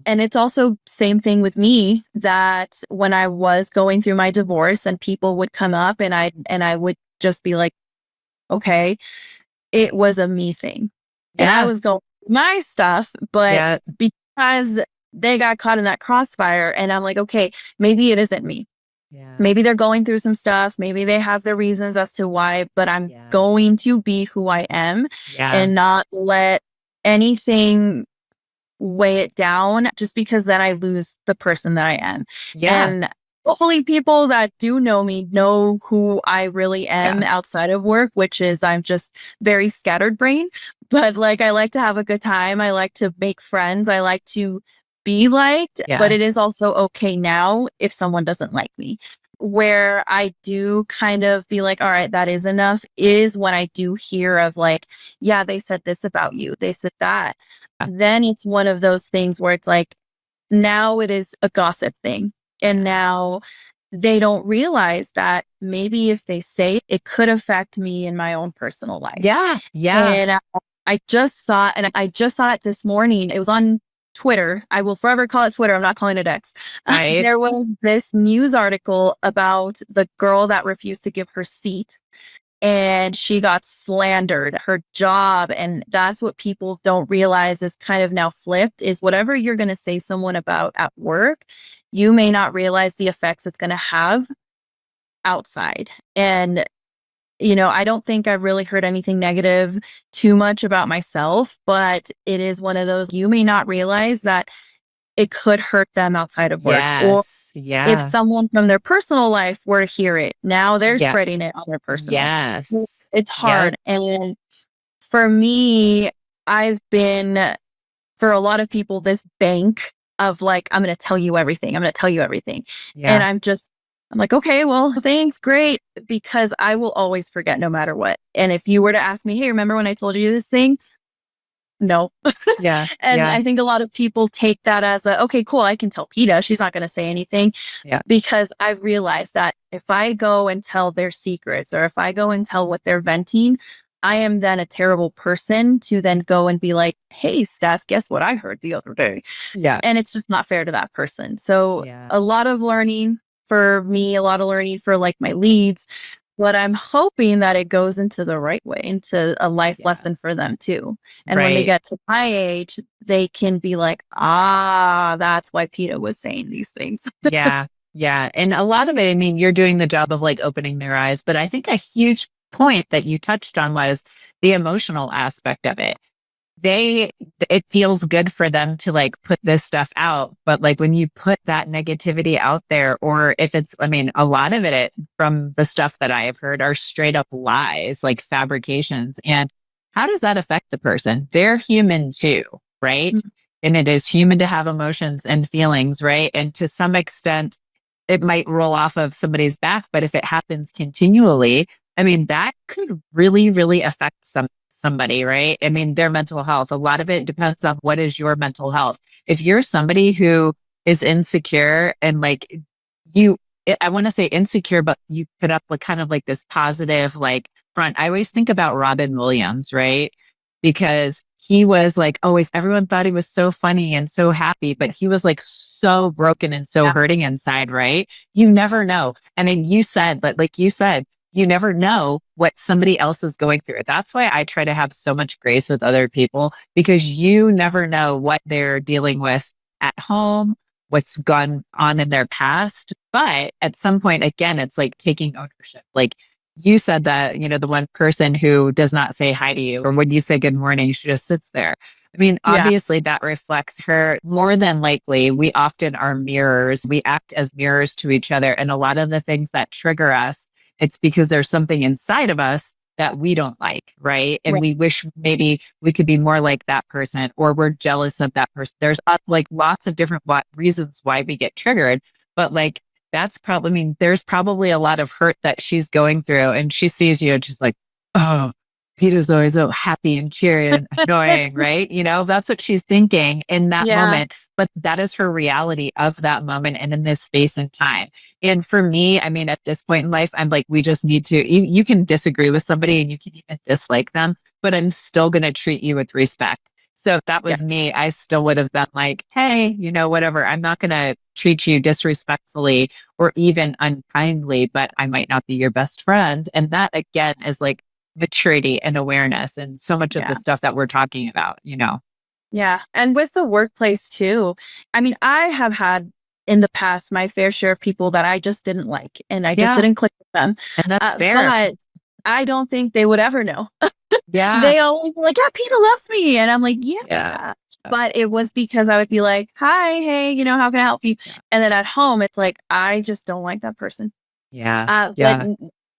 And it's also same thing with me, that when I was going through my divorce and people would come up and I would just be like, okay, it was a me thing. And I Yeah. was going through my stuff, but Yeah. because they got caught in that crossfire and I'm like, okay, maybe it isn't me. Yeah. Maybe they're going through some stuff. Maybe they have their reasons as to why, but I'm Yeah. going to be who I am Yeah. and not let anything weigh it down just because then I lose the person that I am. Yeah. And hopefully people that do know me know who I really am Yeah. outside of work, which is I'm just very scattered brain. But like I like to have a good time. I like to make friends. I like to be liked, but Yeah. it is also okay now if someone doesn't like me. Where I do kind of be like, all right, that is enough, is when I do hear of like, yeah, they said this about you, they said that. Then it's one of those things where it's like, now it is a gossip thing. And now they don't realize that maybe if they say it, it could affect me in my own personal life. Yeah. Yeah. And I just saw, and I just saw it this morning. It was on Twitter. I will forever call it Twitter. I'm not calling it X. Right. There was this news article about the girl that refused to give her seat and she got slandered, her job. And that's what people don't realize is kind of now flipped, is whatever you're going to say someone about at work, you may not realize the effects it's going to have outside. And I don't think I've really heard anything negative too much about myself, but it is one of those, you may not realize that it could hurt them outside of work. Or Yes. if Yeah. someone from their personal life were to hear it, now they're Yeah. spreading it on their personal. Yes. It's Yeah. hard. And for me, I've been, for a lot of people, this bank of like, I'm going to tell you everything. I'm going to tell you everything. And Yeah. I'm like, okay, well, thanks. Great. Because I will always forget no matter what. And if you were to ask me, hey, remember when I told you this thing? No. Yeah. And Yeah. I think a lot of people take that as okay, cool. I can tell PETA. She's not going to say anything. Yeah. Because I've realized that if I go and tell their secrets, or if I go and tell what they're venting, I am then a terrible person to then go and be like, hey, Steph, guess what I heard the other day? Yeah. And it's just not fair to that person. So Yeah. a lot of learning for me, a lot of learning for like my leads, but I'm hoping that it goes into the right way, into a life Yeah. lesson for them too. And when they Right. get to my age, they can be like, that's why PETA was saying these things. Yeah. Yeah. And a lot of it, I mean, you're doing the job of like opening their eyes, but I think a huge point that you touched on was the emotional aspect of it. It feels good for them to like put this stuff out, but like when you put that negativity out there, or if it's, I mean, a lot of it from the stuff that I have heard are straight up lies, like fabrications. And how does that affect the person? They're human too, right? Mhm. And it is human to have emotions and feelings, right? And to some extent, it might roll off of somebody's back, but if it happens continually, I mean, that could really, really affect somebody, right? I mean, their mental health. A lot of it depends on what is your mental health. If you're somebody who is insecure and like I want to say insecure, but you put up like kind of like this positive like front. I always think about Robin Williams, right? Because he was like always, everyone thought he was so funny and so happy, but he was like so broken and so Yeah. hurting inside, right? You never know. And then you said that, like you said, you never know what somebody else is going through. That's why I try to have so much grace with other people, because you never know what they're dealing with at home, what's gone on in their past. But at some point, again, it's like taking ownership. Like you said that, the one person who does not say hi to you, or when you say good morning, she just sits there. I mean, Yeah. obviously that reflects her. More than likely, we often are mirrors. We act as mirrors to each other. And a lot of the things that trigger us, it's because there's something inside of us that we don't like, right? And Right. we wish maybe we could be more like that person, or we're jealous of that person. There's like lots of different reasons why we get triggered, but like that's probably, I mean, there's probably a lot of hurt that she's going through and she sees you and she's like, oh, Peter's always so happy and cheery and annoying, right? That's what she's thinking in that Yeah. moment, but that is her reality of that moment and in this space and time. And for me, I mean, at this point in life, I'm like, we just need to, you can disagree with somebody and you can even dislike them, but I'm still going to treat you with respect. So if that Yeah. was me, I still would have been like, hey, whatever. I'm not going to treat you disrespectfully or even unkindly, but I might not be your best friend. And that again is like maturity and awareness and so much of the Yeah. stuff that we're talking about. Yeah. And with the workplace too, I mean, I have had in the past my fair share of people that I just didn't like and I just Yeah. didn't click with them. And that's fair. But I don't think they would ever know. Yeah. They always be like, yeah, Peter loves me. And I'm like, yeah. Yeah. But it was because I would be like, hi, hey, how can I help you? Yeah. And then at home, it's like, I just don't like that person. Yeah. But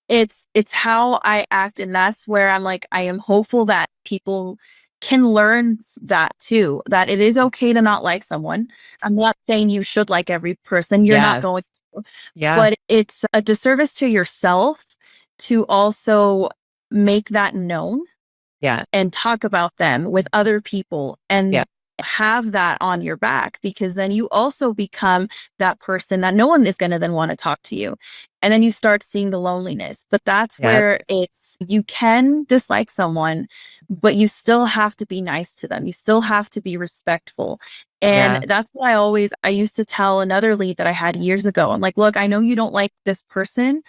it's how I act. And that's where I'm like, I am hopeful that people can learn that too, that it is okay to not like someone. I'm not saying you should like every person. You're not going to. Yeah. But it's a disservice to yourself to also make that known. Yeah. And talk about them with other people and have that on your back, because then you also become that person that no one is going to then want to talk to you. And then you start seeing the loneliness. But that's where you can dislike someone, but you still have to be nice to them. You still have to be respectful. And that's what I used to tell another lead that I had years ago. I'm like, look, I know you don't like this person,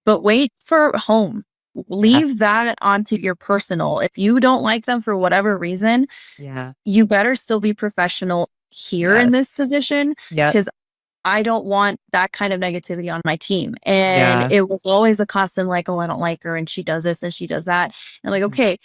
but wait for home. Leave that onto your personal. If you don't like them for whatever reason, you better still be professional here in this position, because I don't want that kind of negativity on my team. And it was always a constant like, oh, I don't like her and she does this and she does that. And I'm like, okay,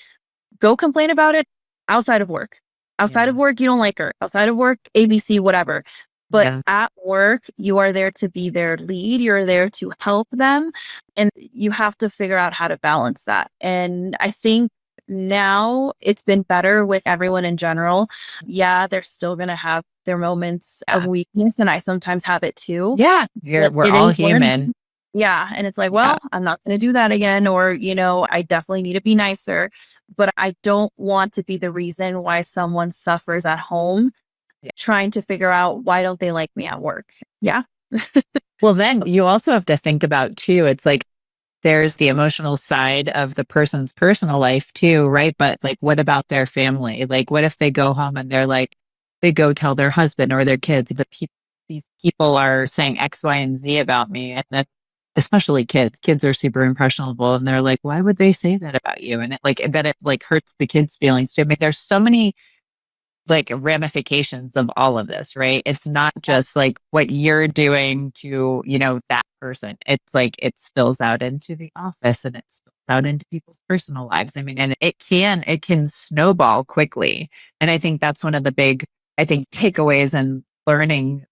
go complain about it outside of work. Outside of work, you don't like her. Outside of work, ABC, whatever. But at work, you are there to be their lead. You're there to help them. And you have to figure out how to balance that. And I think now it's been better with everyone in general. Yeah, they're still going to have their moments of weakness. And I sometimes have it too. Yeah. We're all human. Learning. Yeah. And it's like, well, I'm not going to do that again. Or, I definitely need to be nicer. But I don't want to be the reason why someone suffers at home. Trying to figure out why don't they like me at work. Yeah. Well, then you also have to think about too, it's like there's the emotional side of the person's personal life too, right? But like, what about their family? Like, what if they go home and they're like, they go tell their husband or their kids, these people are saying X, Y, and Z about me. And then especially kids are super impressionable and they're like, why would they say that about you? And it hurts the kids' feelings too. I mean, there's so many like ramifications of all of this, right? It's not just like what you're doing to, that person. It's like it spills out into the office and it spills out into people's personal lives. I mean, and it can snowball quickly. And I think that's one of the big, takeaways and learning,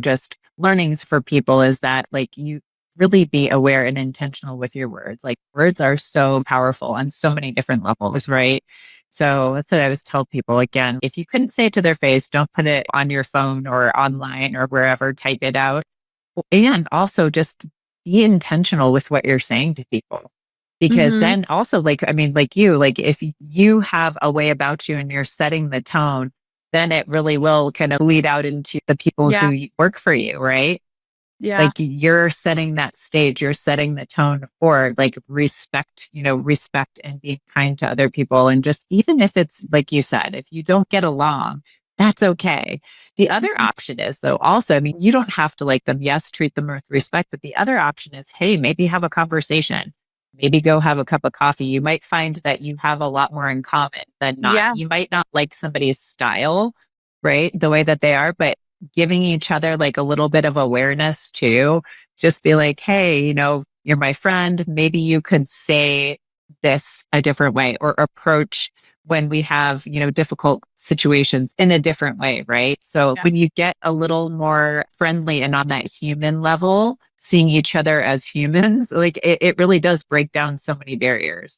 just learnings for people is that like you really be aware and intentional with your words. Like words are so powerful on so many different levels, right? So that's what I always tell people. Again, if you couldn't say it to their face, don't put it on your phone or online or wherever, type it out. And also just be intentional with what you're saying to people. Because then also like if you have a way about you and you're setting the tone, then it really will kind of lead out into the people who work for you, right? Yeah. Like you're setting that stage, you're setting the tone for like respect and being kind to other people. And just even if it's like you said, if you don't get along, that's okay. The other option is though, also, I mean, you don't have to like them. Yes, treat them with respect. But the other option is, hey, maybe have a conversation. Maybe go have a cup of coffee. You might find that you have a lot more in common than not. Yeah. You might not like somebody's style, right? The way that they are, but giving each other like a little bit of awareness too. Just be like, hey, you're my friend. Maybe you could say this a different way or approach when we have, difficult situations in a different way, right? So when you get a little more friendly and on that human level, seeing each other as humans, like it really does break down so many barriers.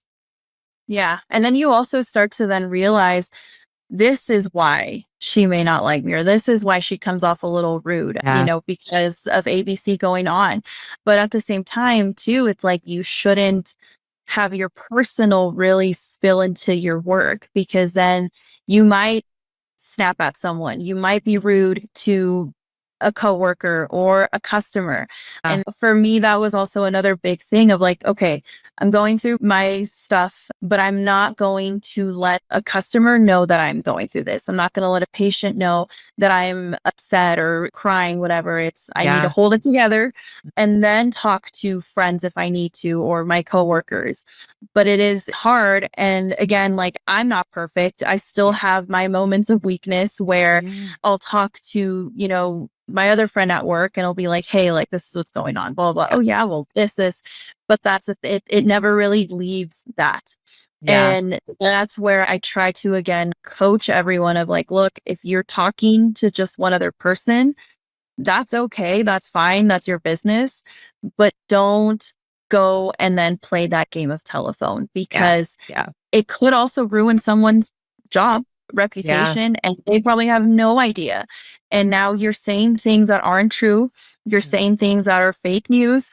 Yeah. And then you also start to then realize this is why she may not like me, or this is why she comes off a little rude, Yeah. because of ABC going on. But at the same time, too, it's like you shouldn't have your personal really spill into your work, because then you might snap at someone. You might be rude to a coworker or a customer. Uh, And for me, that was also another big thing of like, okay, I'm going through my stuff, but I'm not going to let a customer know that I'm going through this. I'm not going to let a patient know that I'm upset or crying, whatever. I need to yeah. hold it together and then talk to friends if I need to, or my coworkers. But it is hard. And again, like, I'm not perfect. I still have my moments of weakness where Yeah. I'll talk to, my other friend at work, and I'll be like, hey, like, this is what's going on, blah, blah, blah. Yeah. Oh yeah, well, this is, but it never really leaves that. Yeah. And that's where I try to, again, coach everyone of like, look, if you're talking to just one other person, that's okay. That's fine. That's your business. But don't go and then play that game of telephone, Yeah. because Yeah. it could also ruin someone's job, Yeah. reputation, and they probably have no idea. And now you're saying things that aren't true. You're Mhm. saying things that are fake news.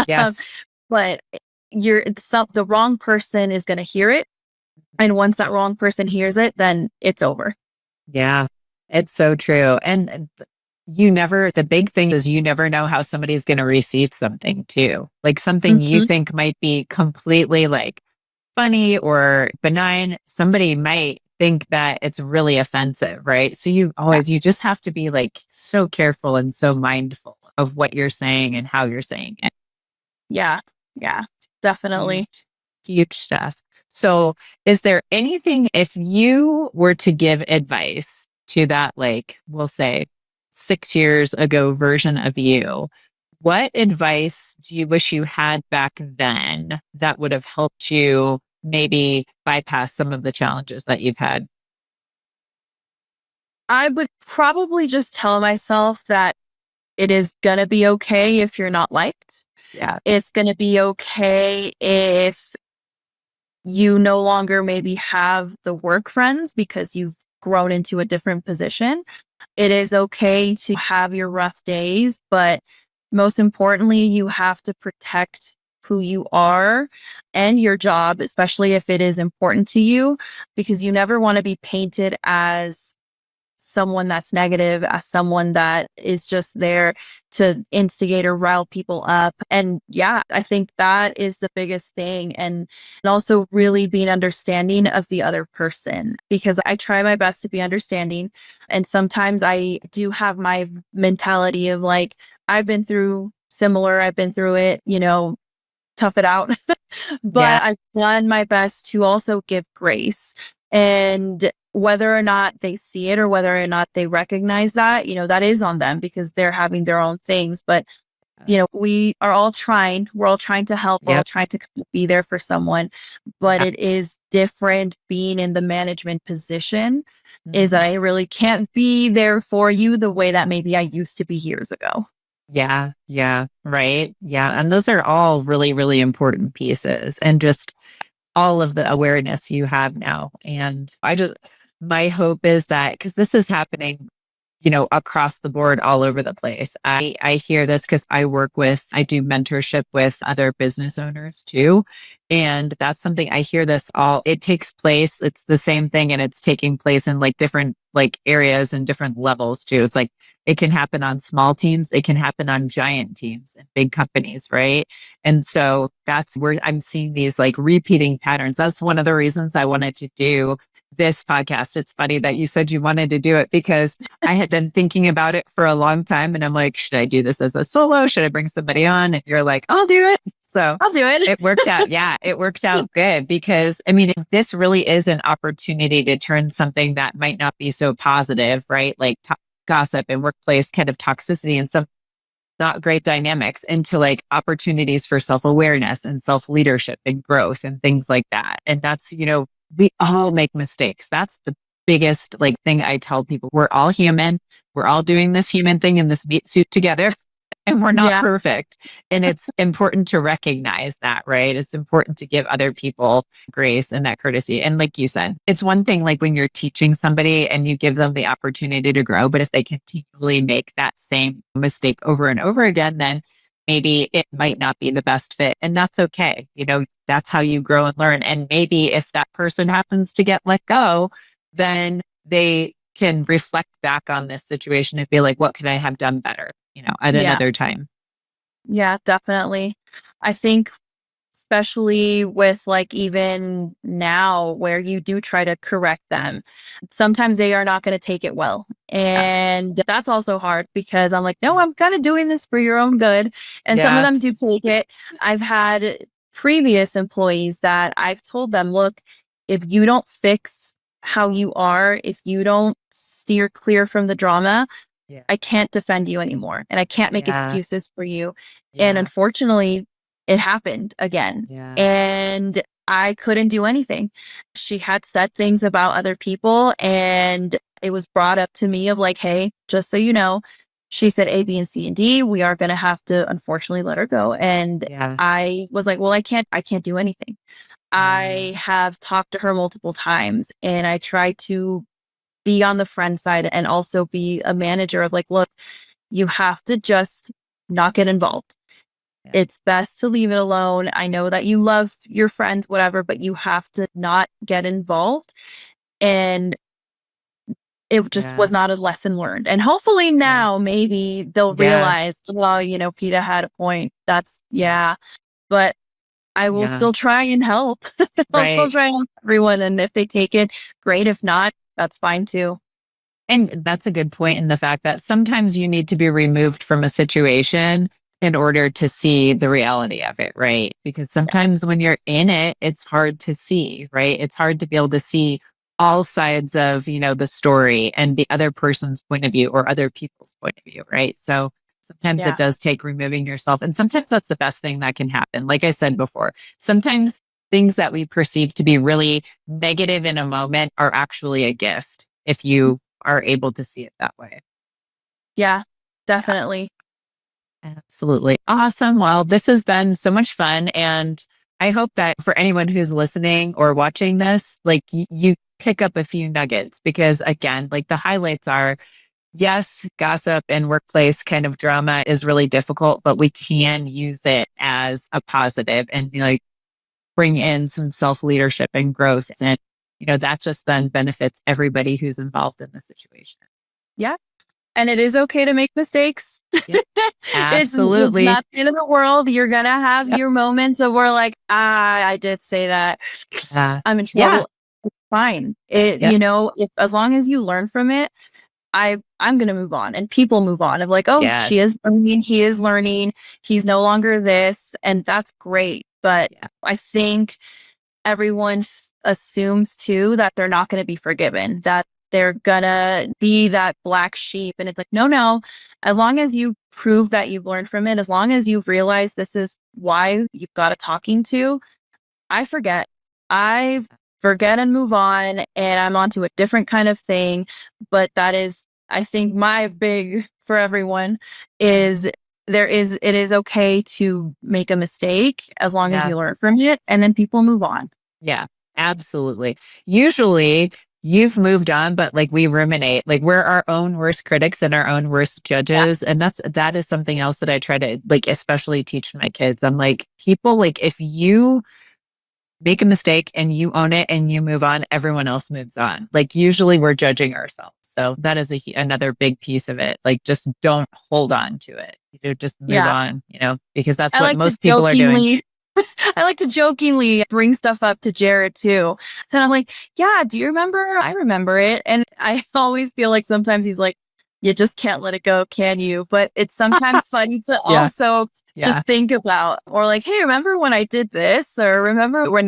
Yes. But the wrong person is going to hear it. And once that wrong person hears it, then it's over. Yeah. It's so true. And the big thing is you never know how somebody's going to receive something too. Like something you Mhm. think might be completely like funny or benign, somebody might think that it's really offensive, right? So Yeah. you just have to be like so careful and so mindful of what you're saying and how you're saying it. Yeah. Yeah. Definitely. Huge, huge stuff. So, is there anything, if you were to give advice to that, like, we'll say 6 years ago version of you, what advice do you wish you had back then that would have helped you maybe bypass some of the challenges that you've had? I would probably just tell myself that it is going to be okay if you're not liked. Yeah. It's going to be okay if you no longer maybe have the work friends because you've grown into a different position. It is okay to have your rough days, but most importantly, you have to protect who you are and your job, especially if it is important to you, because you never want to be painted as someone that's negative, as someone that is just there to instigate or rile people up. And yeah, I think that is the biggest thing. And also really being understanding of the other person, because I try my best to be understanding. And sometimes I do have my mentality of like, I've been through similar, I've been through it, tough it out. Yeah. But I've done my best to also give grace. And whether or not they see it or whether or not they recognize that, that is on them because they're having their own things. But, we're all trying to help, we're all Yep. trying to be there for someone. But Yeah. it is different being in the management position, is Mhm. that I really can't be there for you the way that maybe I used to be years ago. Yeah, yeah, right. Yeah. And those are all really, really important pieces. And just all of the awareness you have now. And my hope is that, because this is happening, across the board all over the place. I hear this because I do mentorship with other business owners too. And that's something I hear this it takes place. It's the same thing and it's taking place in like different like areas and different levels too. It's like it can happen on small teams. It can happen on giant teams and big companies, right? And so that's where I'm seeing these like repeating patterns. That's one of the reasons I wanted to do this podcast. It's funny that you said you wanted to do it because I had been thinking about it for a long time and I'm like, should I do this as a solo? Should I bring somebody on? And you're like, I'll do it. So I'll do it. it worked out. Yeah, it worked out good because I mean, this really is an opportunity to turn something that might not be so positive, right? Like gossip and workplace kind of toxicity and some not great dynamics into like opportunities for self-awareness and self-leadership and growth and things like that. And that's, we all make mistakes. That's the biggest like thing I tell people. We're all human. We're all doing this human thing in this meat suit together. and we're not Yeah. perfect. And it's important to recognize that, right? It's important to give other people grace and that courtesy. And like you said, it's one thing like when you're teaching somebody and you give them the opportunity to grow, but if they continually make that same mistake over and over again, then maybe it might not be the best fit. And that's okay. That's how you grow and learn. And maybe if that person happens to get let go, then they can reflect back on this situation and be like, what could I have done better, at Yeah. another time? Yeah, definitely. I think especially with like even now where you do try to correct them, sometimes they are not going to take it well. Yeah. And that's also hard because I'm like, no, I'm kind of doing this for your own good. And some of Yeah. them do take it. I've had previous employees that I've told them, look, if you don't fix how you are, if you don't steer clear from the drama, Yeah. I can't defend you anymore and I can't make Yeah. excuses for you. And Yeah. unfortunately, it happened again. Yeah. And I couldn't do anything. She had said things about other people, and it was brought up to me of like, hey, just so you know, she said A, B, and C, and D. We are going to have to unfortunately let her go. And Yeah. I was like, well, I can't do anything. Yeah. I have talked to her multiple times and I try to be on the friend side and also be a manager of like, look, you have to just not get involved. Yeah. It's best to leave it alone. I know that you love your friends, whatever, but you have to not get involved. And it just Yeah. was not a lesson learned. And hopefully Yeah. now maybe they'll Yeah. realize, well, PETA had a point. That's, yeah. But I will Yeah. still try and help. I'll still Right. try and help everyone. And if they take it, great. If not, that's fine too. And that's a good point in the fact that sometimes you need to be removed from a situation in order to see the reality of it, right? Because sometimes when you're in it, it's hard to see, right? It's hard to be able to see all sides of, the story and the other person's point of view or other people's point of view, right? So sometimes it Yeah. does take removing yourself. And sometimes that's the best thing that can happen. Like I said before, sometimes things that we perceive to be really negative in a moment are actually a gift if you are able to see it that way. Yeah, Yeah, definitely. absolutely. Awesome. Well, this has been so much fun. And I hope that for anyone who's listening or watching this, like you pick up a few nuggets because again, like the highlights are yes, gossip and workplace kind of drama is really difficult, but we can use it as a positive and like bring in some self leadership and growth. And, that just then benefits everybody who's involved in the situation. Yeah. And it is okay to make mistakes. Yep. It's Absolutely. not the end of the world. You're going to have Yep. your moments of where like, I did say that. I'm in Yeah. trouble. It's fine. Yep. If as long as you learn from it, I'm going to move on and people move on of like, oh, she Yes. is learning. He is learning. He's no longer this. And that's great. But Yeah. I think everyone assumes too that they're not going to be forgiven, that they're gonna be that black sheep. And it's like, no, as long as you prove that you've learned from it, as long as you've realized this is why you've got a talking to, I forget. I forget and move on, and I'm onto a different kind of thing. But that is, I think, my big for everyone is it is okay to make a mistake as long as Yeah. you learn from it, and then people move on. Yeah. Absolutely. Usually you've moved on, but like we ruminate, like we're our own worst critics and our own worst Yeah. judges. And that is something else that I try to like, especially teach my kids. I'm like, people, like if you make a mistake and you own it and you move on, everyone else moves on. Like usually we're judging ourselves. So that is another big piece of it. Like just don't hold on to it. Just move Yeah. on, because that's I what like to most people are doing. jokingly I like to jokingly bring stuff up to Jared too. And I'm like, yeah, do you remember? I remember it. And I always feel like sometimes he's like, you just can't let it go, can you? But it's sometimes funny to Yeah. also Yeah. just think about, or like, hey, remember when I did this? Or remember when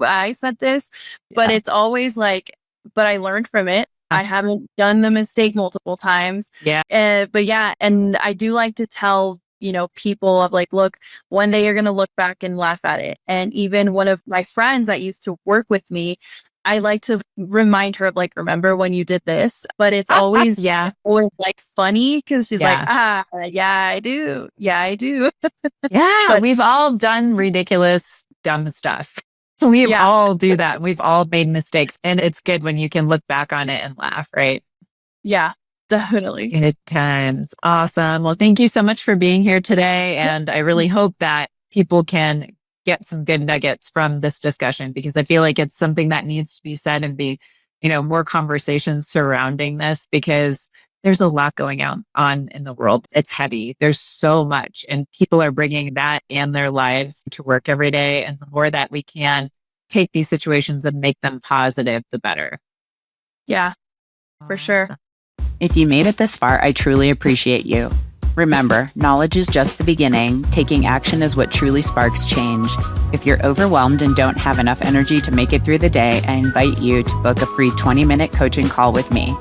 I said this? But Yeah. it's always like, but I learned from it. I haven't done the mistake multiple times. Yeah. But yeah, and I do like to tell people of like, look, one day you're going to look back and laugh at it. And even one of my friends that used to work with me, I like to remind her of like, remember when you did this, but it's always, always like funny because she's like, yeah, I do. Yeah, I do. Yeah, we've all done ridiculous, dumb stuff. We all do that. We've all made mistakes. And it's good when you can look back on it and laugh, right? Yeah, definitely. Good times. Awesome. Well, thank you so much for being here today. And I really hope that people can get some good nuggets from this discussion, because I feel like it's something that needs to be said and be, more conversations surrounding this, because there's a lot going on in the world. It's heavy. There's so much, and people are bringing that and their lives to work every day. And the more that we can take these situations and make them positive, the better. Yeah, for sure. If you made it this far, I truly appreciate you. Remember, knowledge is just the beginning. Taking action is what truly sparks change. If you're overwhelmed and don't have enough energy to make it through the day, I invite you to book a free 20-minute coaching call with me.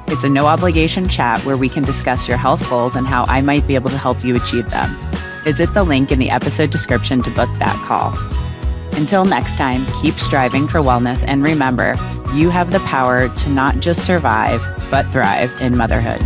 It's a no-obligation chat where we can discuss your health goals and how I might be able to help you achieve them. Visit the link in the episode description to book that call. Until next time, keep striving for wellness, and remember, you have the power to not just survive, but thrive in motherhood.